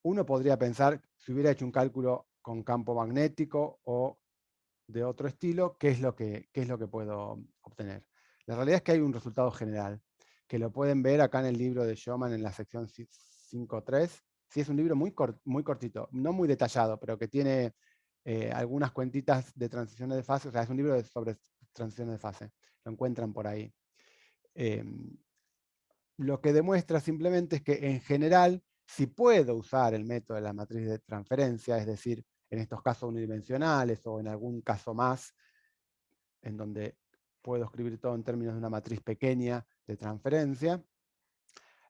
Uno podría pensar, si hubiera hecho un cálculo con campo magnético o de otro estilo, ¿qué es lo que puedo obtener? La realidad es que hay un resultado general, que lo pueden ver acá en el libro de Schoeman en la sección 5.3. Sí, es un libro muy cortito, no muy detallado, pero que tiene algunas cuentitas de transiciones de fase. O sea, es un libro sobre transiciones de fase. Lo encuentran por ahí. Lo que demuestra simplemente es que en general, si puedo usar el método de la matriz de transferencia, es decir, en estos casos unidimensionales o en algún caso más, en donde puedo escribir todo en términos de una matriz pequeña de transferencia,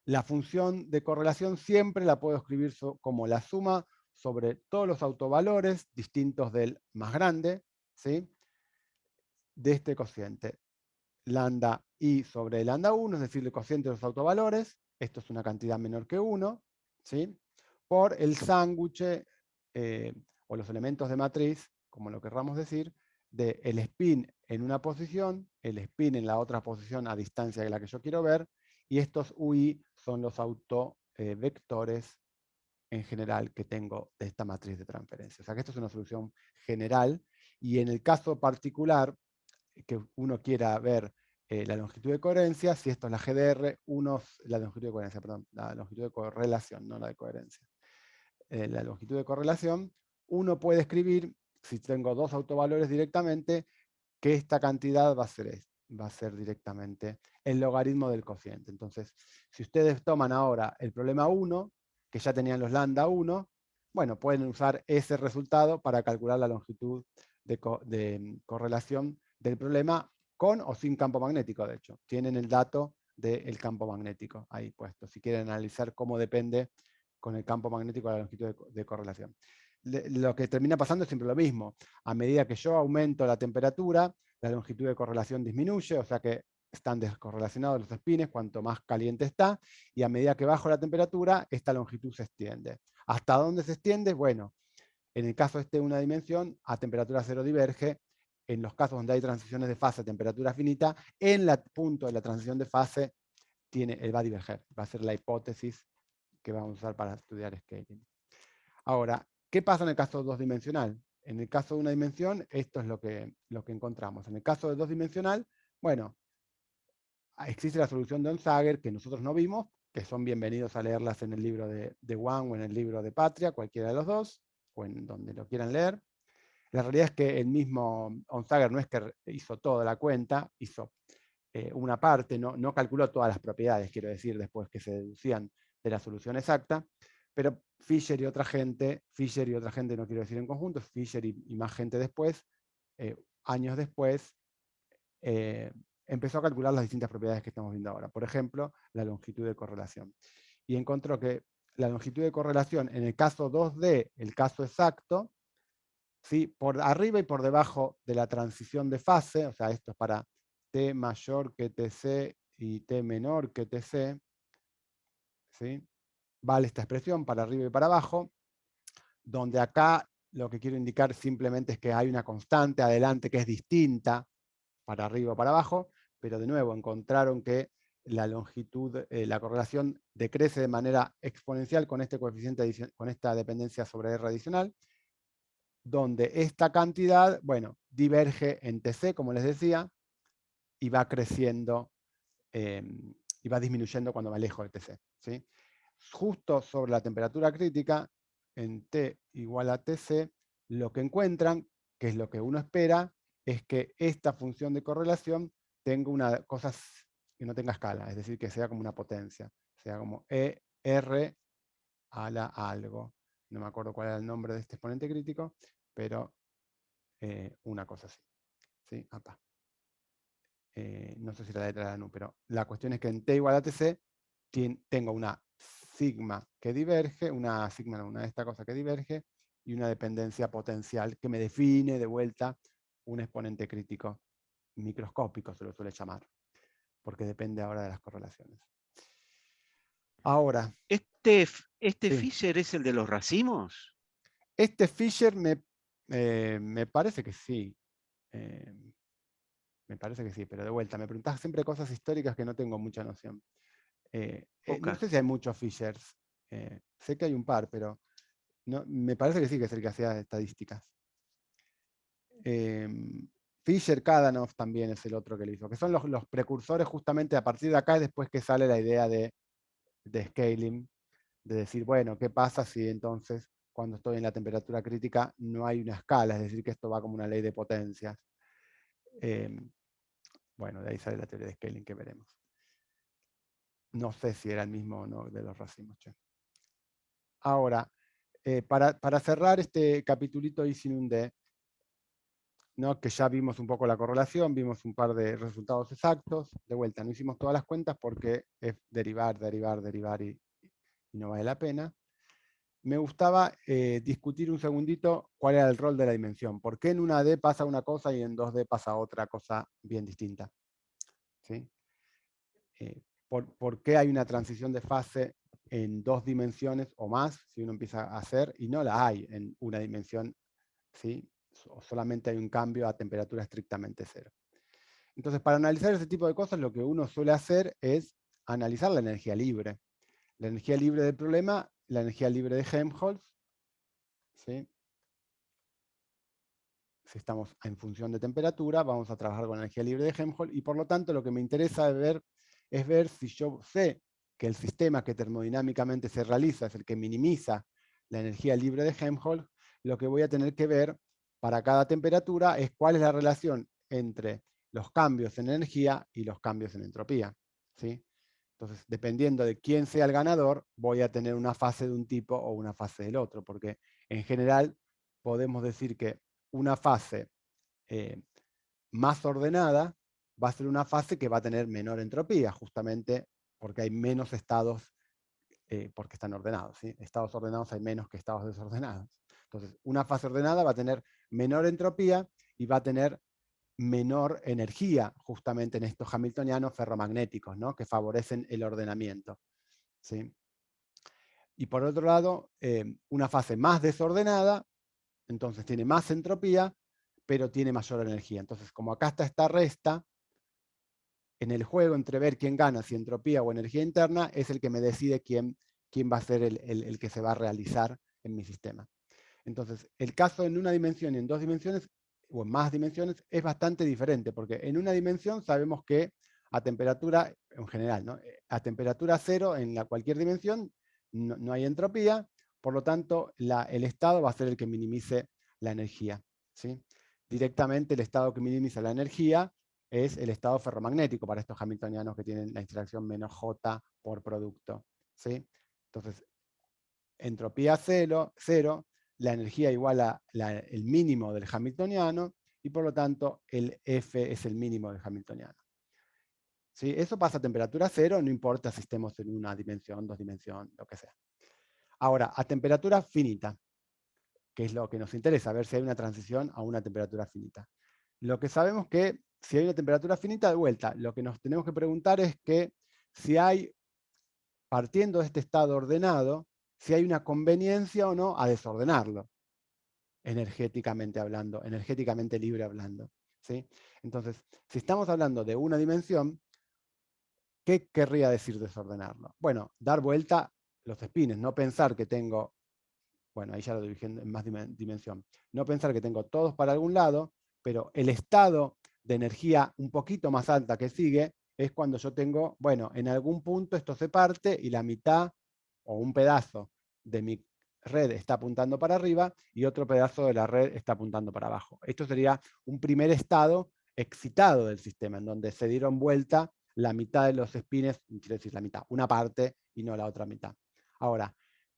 la función de correlación siempre la puedo escribir como la suma sobre todos los autovalores distintos del más grande, ¿sí? De este cociente. Lambda i sobre lambda 1, es decir, el cociente de los autovalores, esto es una cantidad menor que 1, ¿sí? Por el sándwich o los elementos de matriz, como lo querramos decir, del spin en una posición, el spin en la otra posición a distancia de la que yo quiero ver, y estos UI son los autovectores en general que tengo de esta matriz de transferencia. O sea que esto es una solución general, y en el caso particular que uno quiera ver la longitud de coherencia, si esto es la GDR, la longitud de coherencia, perdón, la longitud de correlación, no la de coherencia. La longitud de correlación, uno puede escribir, si tengo dos autovalores directamente, que esta cantidad va a ser directamente el logaritmo del cociente. Entonces, si ustedes toman ahora el problema 1, que ya tenían los lambda 1, bueno, pueden usar ese resultado para calcular la longitud de correlación del problema con o sin campo magnético, de hecho. Tienen el dato del campo magnético ahí puesto, si quieren analizar cómo depende con el campo magnético la longitud de correlación. Lo que termina pasando es siempre lo mismo. A medida que yo aumento la temperatura, la longitud de correlación disminuye, o sea que están descorrelacionados los spines cuanto más caliente está, y a medida que bajo la temperatura, esta longitud se extiende. ¿Hasta dónde se extiende? Bueno, en el caso de una dimensión, a temperatura cero diverge. En los casos donde hay transiciones de fase a temperatura finita, en el punto de la transición de fase va a diverger. Va a ser la hipótesis que vamos a usar para estudiar scaling. Ahora, ¿qué pasa en el caso dos-dimensional? En el caso de una dimensión, esto es lo que encontramos. En el caso de dos-dimensional, bueno, existe la solución de Onsager que nosotros no vimos, que son bienvenidos a leerlas en el libro de Wang o en el libro de Patria, cualquiera de los dos, o en donde lo quieran leer. La realidad es que el mismo Onsager no es que hizo toda la cuenta, hizo una parte, no calculó todas las propiedades, quiero decir, después que se deducían de la solución exacta, pero Fisher y otra gente, no quiero decir en conjunto, Fisher y más gente después, años después, empezó a calcular las distintas propiedades que estamos viendo ahora. Por ejemplo, la longitud de correlación. Y encontró que la longitud de correlación en el caso 2D, el caso exacto, ¿sí? Por arriba y por debajo de la transición de fase, o sea, esto es para T mayor que TC y T menor que TC, ¿sí? Vale esta expresión para arriba y para abajo, donde acá lo que quiero indicar simplemente es que hay una constante adelante que es distinta para arriba o para abajo, pero de nuevo encontraron que la longitud, la correlación decrece de manera exponencial con este coeficiente, con esta dependencia sobre R adicional, donde esta cantidad, bueno, diverge en TC, como les decía, y va creciendo y va disminuyendo cuando va lejos de TC. ¿Sí? Justo sobre la temperatura crítica, en T igual a TC, lo que encuentran, que es lo que uno espera, es que esta función de correlación tenga una cosa que no tenga escala, es decir, que sea como una potencia, sea como ER a la algo. No me acuerdo cuál era el nombre de este exponente crítico, pero una cosa así. ¿Sí? Acá. No sé si la letra de la NU, pero la cuestión es que en T igual a TC tengo una sigma que diverge, una sigma, no, una de esta cosa que diverge, y una dependencia potencial que me define de vuelta un exponente crítico microscópico, se lo suele llamar, porque depende ahora de las correlaciones. Ahora, ¿Este sí, Fisher es el de los racimos? este Fisher me parece que sí. Eh, me parece que sí, pero de vuelta, me preguntás siempre cosas históricas que no tengo mucha noción. No sé Pocas. si hay muchos Fishers. Sé que hay un par, pero me parece que sí que es el que hacía estadísticas. Fisher Kadanoff también es el otro que lo hizo, que son los precursores justamente a partir de acá y después que sale la idea de scaling, de decir, bueno, ¿qué pasa si entonces cuando estoy en la temperatura crítica no hay una escala? Es decir, que esto va como una ley de potencias. Bueno, de ahí sale la teoría de scaling que veremos. No sé si era el mismo o no de los racimos. Che. Ahora, para cerrar este capitulito Isinunde, ¿no? Que ya vimos un poco la correlación, vimos un par de resultados exactos, de vuelta, no hicimos todas las cuentas porque es derivar y no vale la pena. Me gustaba discutir un segundito cuál era el rol de la dimensión. ¿Por qué en una D pasa una cosa y en 2D pasa otra cosa bien distinta? ¿Sí? ¿Por qué hay una transición de fase en 2 dimensiones o más, si uno empieza a hacer, y no la hay en una dimensión, ¿sí? O solamente hay un cambio a temperatura estrictamente cero? Entonces, para analizar ese tipo de cosas, lo que uno suele hacer es analizar la energía libre. La energía libre del problema, la energía libre de Helmholtz, ¿sí? Si estamos en función de temperatura, vamos a trabajar con la energía libre de Helmholtz, y por lo tanto lo que me interesa es ver si yo sé que el sistema que termodinámicamente se realiza es el que minimiza la energía libre de Helmholtz, lo que voy a tener que ver para cada temperatura es cuál es la relación entre los cambios en energía y los cambios en entropía. ¿Sí? Entonces, dependiendo de quién sea el ganador, voy a tener una fase de un tipo o una fase del otro, porque en general podemos decir que una fase más ordenada va a ser una fase que va a tener menor entropía, justamente porque hay menos estados porque están ordenados. ¿Sí? Estados ordenados hay menos que estados desordenados. Entonces, una fase ordenada va a tener menor entropía y va a tener menor energía, justamente en estos hamiltonianos ferromagnéticos, ¿no? Que favorecen el ordenamiento. ¿Sí? Y por otro lado, una fase más desordenada, entonces tiene más entropía, pero tiene mayor energía. Entonces, como acá está esta resta, en el juego entre ver quién gana, si entropía o energía interna, es el que me decide quién va a ser el que se va a realizar en mi sistema. Entonces, el caso en una dimensión y en 2 dimensiones, o en más dimensiones, es bastante diferente, porque en una dimensión sabemos que a temperatura, en general, ¿no? A temperatura cero en cualquier dimensión no hay entropía, por lo tanto, el estado va a ser el que minimice la energía. ¿sí? Directamente el estado que minimiza la energía es el estado ferromagnético para estos hamiltonianos que tienen la interacción menos J por producto, ¿sí? Entonces, entropía cero, la energía igual a el mínimo del hamiltoniano, y por lo tanto el F es el mínimo del hamiltoniano. ¿Sí? Eso pasa a temperatura cero, no importa si estemos en una dimensión, dos dimensiones, lo que sea. Ahora, a temperatura finita, que es lo que nos interesa, ver si hay una transición a una temperatura finita. Lo que sabemos que si hay una temperatura finita, de vuelta, lo que nos tenemos que preguntar es que si hay, partiendo de este estado ordenado, si hay una conveniencia o no a desordenarlo, energéticamente hablando, energéticamente libre hablando, ¿sí? Entonces, si estamos hablando de una dimensión, ¿qué querría decir desordenarlo? Bueno, dar vuelta los espines, no pensar que tengo, bueno, ahí ya lo dije en más dimensión, no pensar que tengo todos para algún lado, pero el estado de energía un poquito más alta que sigue es cuando yo tengo, bueno, en algún punto esto se parte y la mitad o un pedazo de mi red está apuntando para arriba y otro pedazo de la red está apuntando para abajo. Esto sería un primer estado excitado del sistema, en donde se dieron vuelta la mitad de los espines, quiero decir la mitad, una parte y no la otra mitad. Ahora,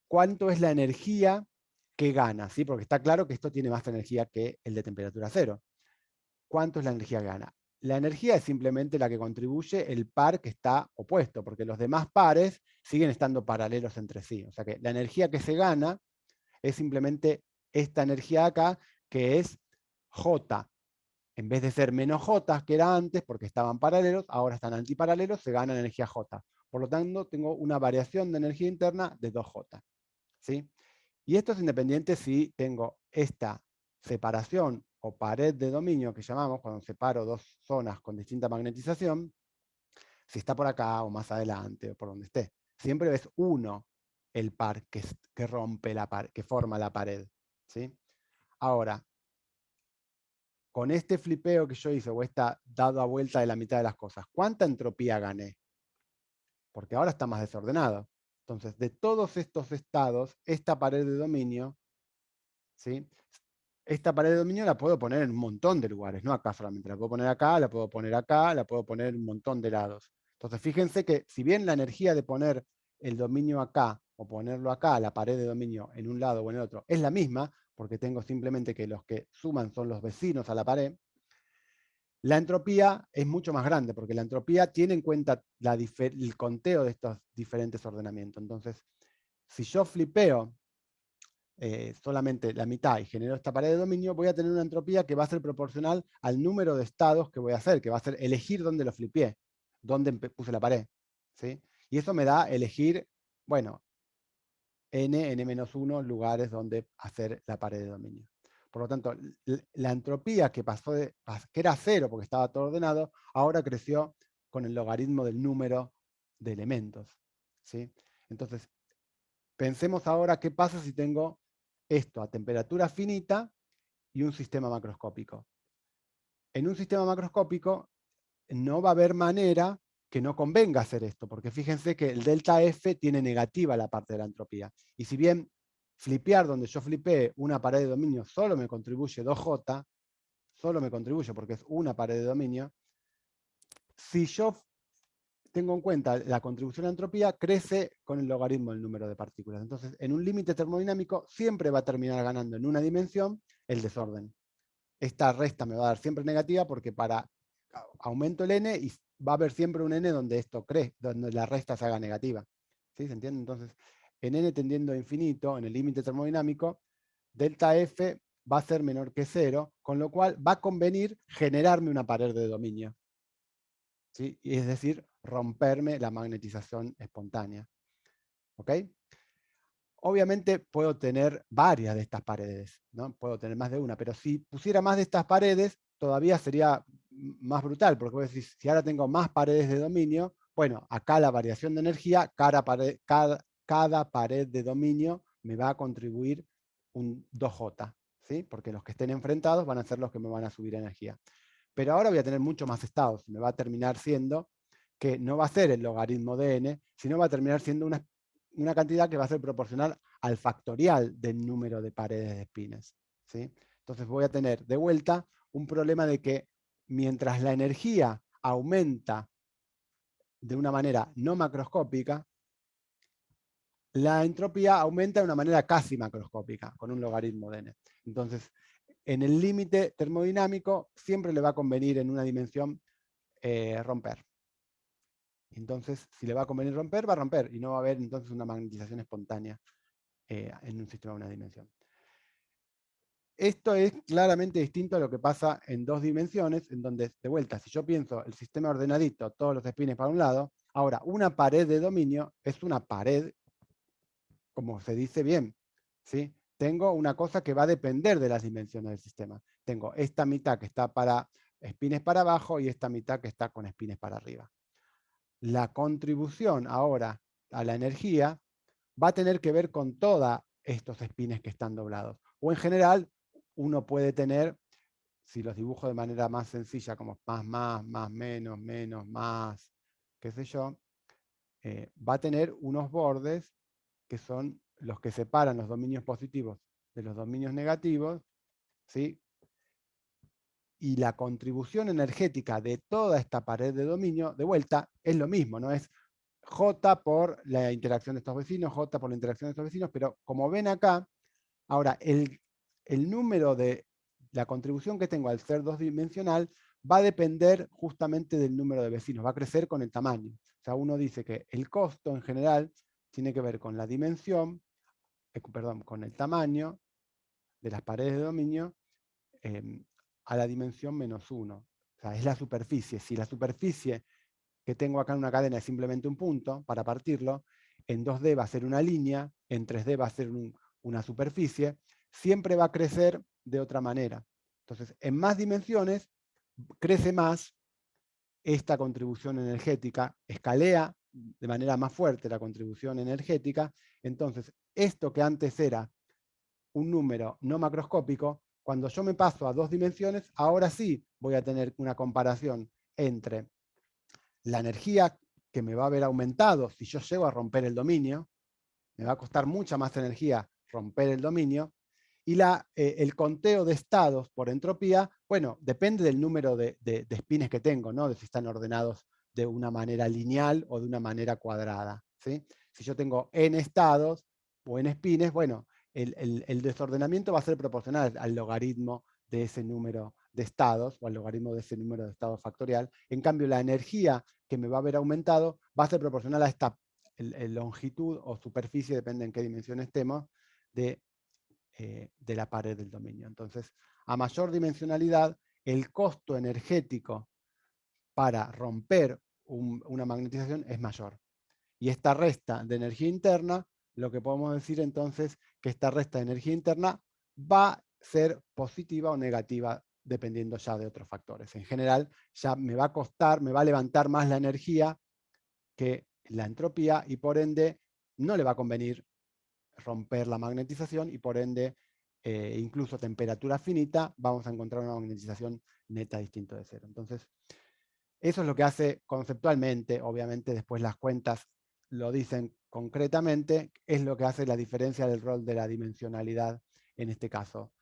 ¿cuánto es la energía que gana? ¿Sí? Porque está claro que esto tiene más energía que el de temperatura cero. ¿Cuánto es la energía que gana? La energía es simplemente la que contribuye el par que está opuesto, porque los demás pares siguen estando paralelos entre sí. O sea que la energía que se gana es simplemente esta energía acá, que es J. En vez de ser menos J, que era antes, porque estaban paralelos, ahora están antiparalelos, se gana energía J. Por lo tanto, tengo una variación de energía interna de 2J. ¿Sí? Y esto es independiente si tengo esta separación o pared de dominio que llamamos cuando separo dos zonas con distinta magnetización, si está por acá o más adelante o por donde esté. Siempre es uno el par que rompe la pared, que forma la pared. ¿Sí? Ahora, con este flipeo que yo hice o esta dado a vuelta de la mitad de las cosas, ¿cuánta entropía gané? Porque ahora está más desordenado. Entonces, de todos estos estados, esta pared de dominio, ¿sí? Esta pared de dominio la puedo poner en un montón de lugares, no acá solamente. La puedo poner acá, la puedo poner acá, la puedo poner en un montón de lados. Entonces, fíjense que si bien la energía de poner el dominio acá o ponerlo acá, la pared de dominio en un lado o en el otro, es la misma, porque tengo simplemente que los que suman son los vecinos a la pared, la entropía es mucho más grande, porque la entropía tiene en cuenta el conteo de estos diferentes ordenamientos. Entonces, si yo flipeo solamente la mitad y genero esta pared de dominio, voy a tener una entropía que va a ser proporcional al número de estados que voy a hacer, que va a ser elegir dónde lo flipeé, dónde puse la pared. ¿Sí? Y eso me da elegir, bueno, n-1 lugares donde hacer la pared de dominio. Por lo tanto, la entropía que pasó que era cero porque estaba todo ordenado, ahora creció con el logaritmo del número de elementos. ¿Sí? Entonces, pensemos ahora qué pasa si tengo esto a temperatura finita y un sistema macroscópico. En un sistema macroscópico no va a haber manera que no convenga hacer esto, porque fíjense que el delta F tiene negativa la parte de la entropía. Y si bien flipear donde yo flipeé una pared de dominio solo me contribuye 2J, solo me contribuye porque es una pared de dominio, si yo tengo en cuenta la contribución a entropía, crece con el logaritmo del número de partículas. Entonces, en un límite termodinámico siempre va a terminar ganando en una dimensión el desorden. Esta resta me va a dar siempre negativa porque para aumento el n y va a haber siempre un n donde esto crece, donde la resta se haga negativa. ¿Sí? ¿Se entiende? Entonces, en n tendiendo a infinito, en el límite termodinámico, delta F va a ser menor que 0, con lo cual va a convenir generarme una pared de dominio. ¿Sí? Y es decir, romperme la magnetización espontánea. ¿Ok? Obviamente puedo tener varias de estas paredes, ¿no? Puedo tener más de una, pero si pusiera más de estas paredes, todavía sería más brutal, porque vos decís, si ahora tengo más paredes de dominio, bueno, acá la variación de energía, cada pared de dominio me va a contribuir un 2J, ¿sí? Porque los que estén enfrentados van a ser los que me van a subir energía. Pero ahora voy a tener muchos más estados, me va a terminar siendo que no va a ser el logaritmo de n, sino va a terminar siendo una cantidad que va a ser proporcional al factorial del número de paredes de espines. ¿Sí? Entonces voy a tener de vuelta un problema de que mientras la energía aumenta de una manera no macroscópica, la entropía aumenta de una manera casi macroscópica, con un logaritmo de n. Entonces, en el límite termodinámico siempre le va a convenir en una dimensión romper. Entonces, si le va a convenir romper, va a romper, y no va a haber entonces una magnetización espontánea en un sistema de una dimensión. Esto es claramente distinto a lo que pasa en dos dimensiones, en donde, de vuelta, si yo pienso el sistema ordenadito, todos los espines para un lado, ahora, una pared de dominio es una pared, como se dice bien, ¿sí? Tengo una cosa que va a depender de las dimensiones del sistema. Tengo esta mitad que está para espines para abajo y esta mitad que está con espines para arriba. La contribución ahora a la energía va a tener que ver con todos estos espines que están doblados. O en general, uno puede tener, si los dibujo de manera más sencilla, como más, menos, más, qué sé yo, va a tener unos bordes que son los que separan los dominios positivos de los dominios negativos, ¿sí? Y la contribución energética de toda esta pared de dominio, de vuelta, es lo mismo, ¿no? Es J por la interacción de estos vecinos, J por la interacción de estos vecinos, pero como ven acá, ahora el número de la contribución que tengo al ser dos dimensional va a depender justamente del número de vecinos, va a crecer con el tamaño. O sea, uno dice que el costo en general tiene que ver con la dimensión, con el tamaño de las paredes de dominio a la dimensión -1. O sea, es la superficie. Si la superficie que tengo acá en una cadena es simplemente un punto, para partirlo, en 2D va a ser una línea, en 3D va a ser una superficie, siempre va a crecer de otra manera. Entonces, en más dimensiones, crece más esta contribución energética, escalea de manera más fuerte la contribución energética. Entonces, esto que antes era un número no macroscópico, cuando yo me paso a 2 dimensiones, ahora sí voy a tener una comparación entre la energía que me va a haber aumentado si yo llego a romper el dominio, me va a costar mucha más energía romper el dominio, y el conteo de estados por entropía, bueno, depende del número de espines que tengo, ¿no? De si están ordenados de una manera lineal o de una manera cuadrada, ¿sí? Si yo tengo n estados o n espines, bueno, el desordenamiento va a ser proporcional al logaritmo de ese número de estados o al logaritmo de ese número de estados factorial. En cambio, la energía que me va a haber aumentado va a ser proporcional a esta longitud o superficie, depende en qué dimensión estemos, de la pared del dominio. Entonces, a mayor dimensionalidad, el costo energético para romper una magnetización es mayor. Y esta resta de energía interna, lo que podemos decir entonces que esta resta de energía interna va a ser positiva o negativa dependiendo ya de otros factores. En general, ya me va a costar, me va a levantar más la energía que la entropía y por ende no le va a convenir romper la magnetización y por ende incluso a temperatura finita vamos a encontrar una magnetización neta distinto de cero. Entonces, eso es lo que hace conceptualmente, obviamente después las cuentas lo dicen concretamente, es lo que hace la diferencia del rol de la dimensionalidad en este caso,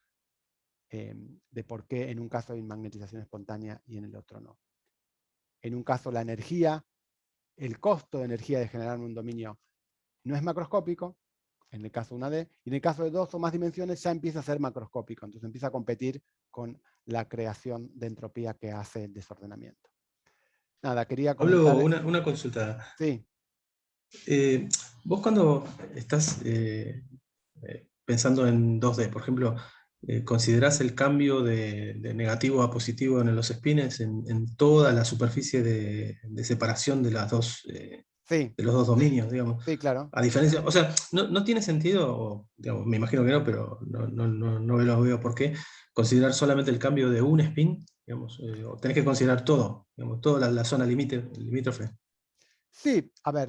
de por qué en un caso hay magnetización espontánea y en el otro no. En un caso la energía, el costo de energía de generar un dominio no es macroscópico, en el caso de una D, y en el caso de 2 o más dimensiones ya empieza a ser macroscópico, entonces empieza a competir con la creación de entropía que hace el desordenamiento. Nada, quería comentar... Pablo, una consulta. Sí. Vos cuando estás pensando en 2D, por ejemplo, ¿considerás el cambio de negativo a positivo en los espines en toda la superficie de separación de las dos... Sí. De los dos dominios, digamos. Sí, claro. A diferencia, o sea, no tiene sentido, digamos, me imagino que no, pero no lo veo por qué, considerar solamente el cambio de un spin, digamos, o tenés que considerar todo, digamos, toda la zona limítrofe. Sí, a ver,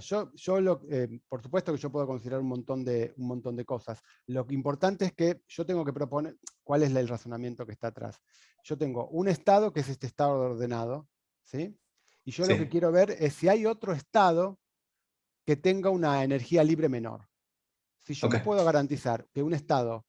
por supuesto que yo puedo considerar un montón de cosas. Lo que importante es que yo tengo que proponer cuál es el razonamiento que está atrás. Yo tengo un estado que es este estado ordenado, ¿sí? Y yo lo que quiero ver es si hay otro estado que tenga una energía libre menor. Si yo me puedo garantizar que un estado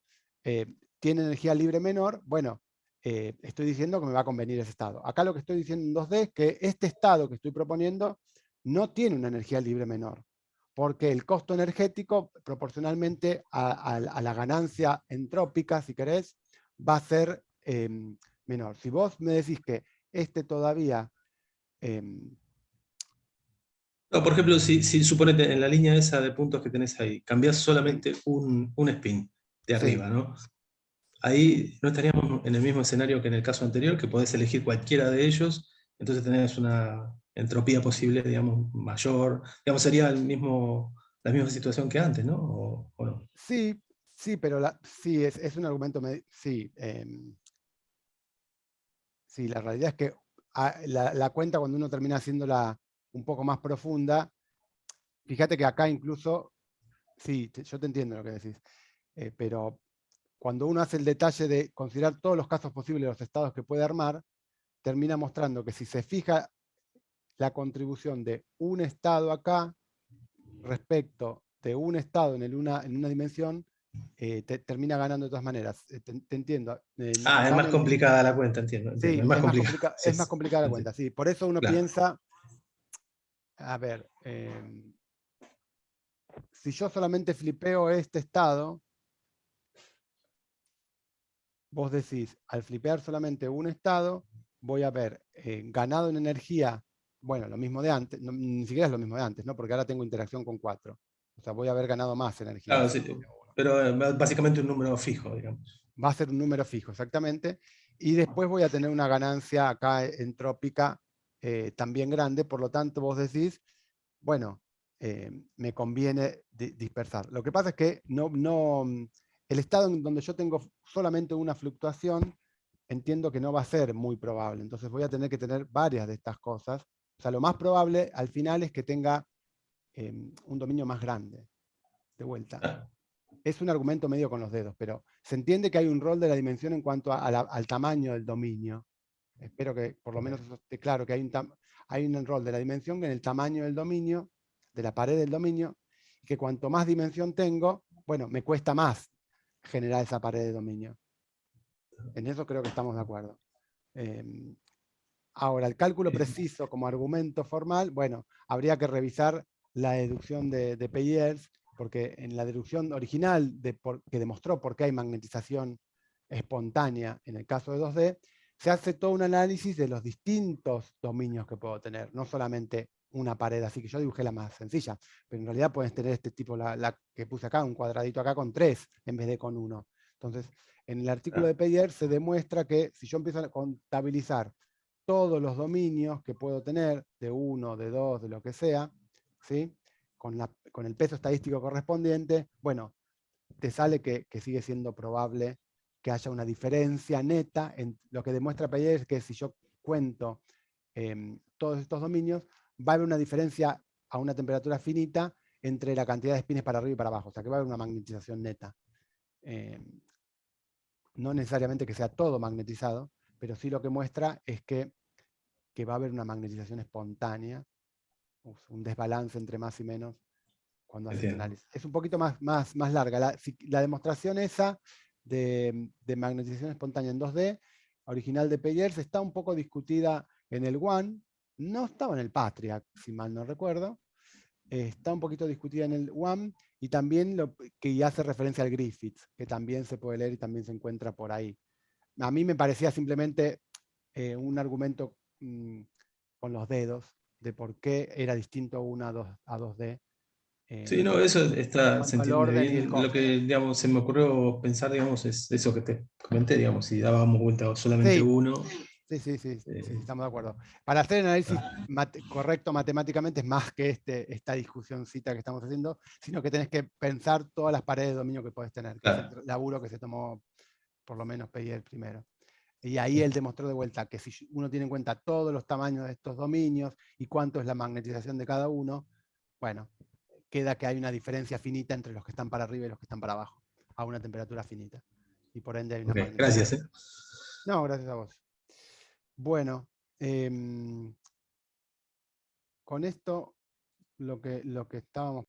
tiene energía libre menor, bueno, estoy diciendo que me va a convenir ese estado. Acá lo que estoy diciendo en 2D es que este estado que estoy proponiendo no tiene una energía libre menor, porque el costo energético, proporcionalmente a la ganancia entrópica, si querés, va a ser menor. Si vos me decís que este todavía... No, por ejemplo, si suponete en la línea esa de puntos que tenés ahí, cambiás solamente un spin de sí, arriba, ¿no? Ahí no estaríamos en el mismo escenario que en el caso anterior, que podés elegir cualquiera de ellos, entonces tenés una entropía posible, digamos, mayor. Digamos, sería la misma situación que antes, ¿no? ¿O no? sí, sí, pero sí, es un argumento, sí, sí, la realidad es que la cuenta cuando uno termina haciéndola un poco más profunda, fíjate que acá incluso, sí, yo te entiendo lo que decís, pero cuando uno hace el detalle de considerar todos los casos posibles de los estados que puede armar, termina mostrando que si se fija la contribución de un estado acá respecto de un estado en una dimensión, termina ganando de todas maneras. Te entiendo. Ah, es más Vale, complicada la cuenta, entiendo, entiendo. sí, Es más complicada. Sí, es más sí, complicada la entiendo. cuenta, sí. Por eso uno Claro. piensa, a ver, si yo solamente flipeo este estado, vos decís, al flipear solamente un estado, voy a ver ganado en energía, bueno, lo mismo de antes, ni siquiera es lo mismo de antes, ¿no? Porque ahora tengo interacción con 4. O sea, voy a haber ganado más energía. Claro, sí, pero básicamente un número fijo, digamos. Va a ser un número fijo, exactamente. Y después voy a tener una ganancia acá entrópica también grande, por lo tanto vos decís, bueno, me conviene dispersar. Lo que pasa es que el estado en donde yo tengo solamente una fluctuación, entiendo que no va a ser muy probable. Entonces voy a tener que tener varias de estas cosas. O sea, lo más probable al final es que tenga un dominio más grande. De vuelta. Ah, Es un argumento medio con los dedos, pero se entiende que hay un rol de la dimensión en cuanto al tamaño del dominio. Espero que por lo menos eso esté claro, que hay un rol de la dimensión en el tamaño del dominio, de la pared del dominio, y que cuanto más dimensión tengo, bueno, me cuesta más generar esa pared de dominio. En eso creo que estamos de acuerdo. Ahora, el cálculo preciso como argumento formal, bueno, habría que revisar la deducción de Peyers, porque en la deducción original que demostró por qué hay magnetización espontánea en el caso de 2D, se hace todo un análisis de los distintos dominios que puedo tener, no solamente una pared, así que yo dibujé la más sencilla, pero en realidad puedes tener este tipo, la que puse acá, un cuadradito acá con 3 en vez de con 1. Entonces, en el artículo de Peyers se demuestra que si yo empiezo a contabilizar todos los dominios que puedo tener, de 1, de 2, de lo que sea, ¿sí? Con el peso estadístico correspondiente, bueno, te sale que sigue siendo probable que haya una diferencia neta. Lo que demuestra Peyers es que si yo cuento todos estos dominios, va a haber una diferencia a una temperatura finita entre la cantidad de espines para arriba y para abajo, o sea que va a haber una magnetización neta. No necesariamente que sea todo magnetizado, pero sí lo que muestra es que va a haber una magnetización espontánea, un desbalance entre más y menos cuando haces este entiendo. análisis. Es un poquito más larga. La demostración esa de magnetización espontánea en 2D, original de Peyers, está un poco discutida en el One, no estaba en el Patria, si mal no recuerdo, está un poquito discutida en el One, y también lo que hace referencia al Griffiths, que también se puede leer y también se encuentra por ahí. A mí me parecía simplemente un argumento con los dedos de por qué era distinto una a 2D Sí, no, en eso está, se cuanto al entiende orden y el bien. Lo que, costo. digamos, se me ocurrió pensar, digamos, es eso que te comenté, digamos, si dábamos vuelta solamente Sí, uno. sí, estamos de acuerdo. Para hacer el análisis Ah, correcto matemáticamente es más que esta discusioncita que estamos haciendo, sino que tenés que pensar todas las paredes de dominio que puedes tener, que es el claro, laburo que se tomó por lo menos Peyer primero. Y ahí él demostró de vuelta que si uno tiene en cuenta todos los tamaños de estos dominios y cuánto es la magnetización de cada uno, bueno, queda que hay una diferencia finita entre los que están para arriba y los que están para abajo, a una temperatura finita. Y por ende hay una ok, gracias. magnetización. No, gracias a vos. Bueno, con esto lo que estábamos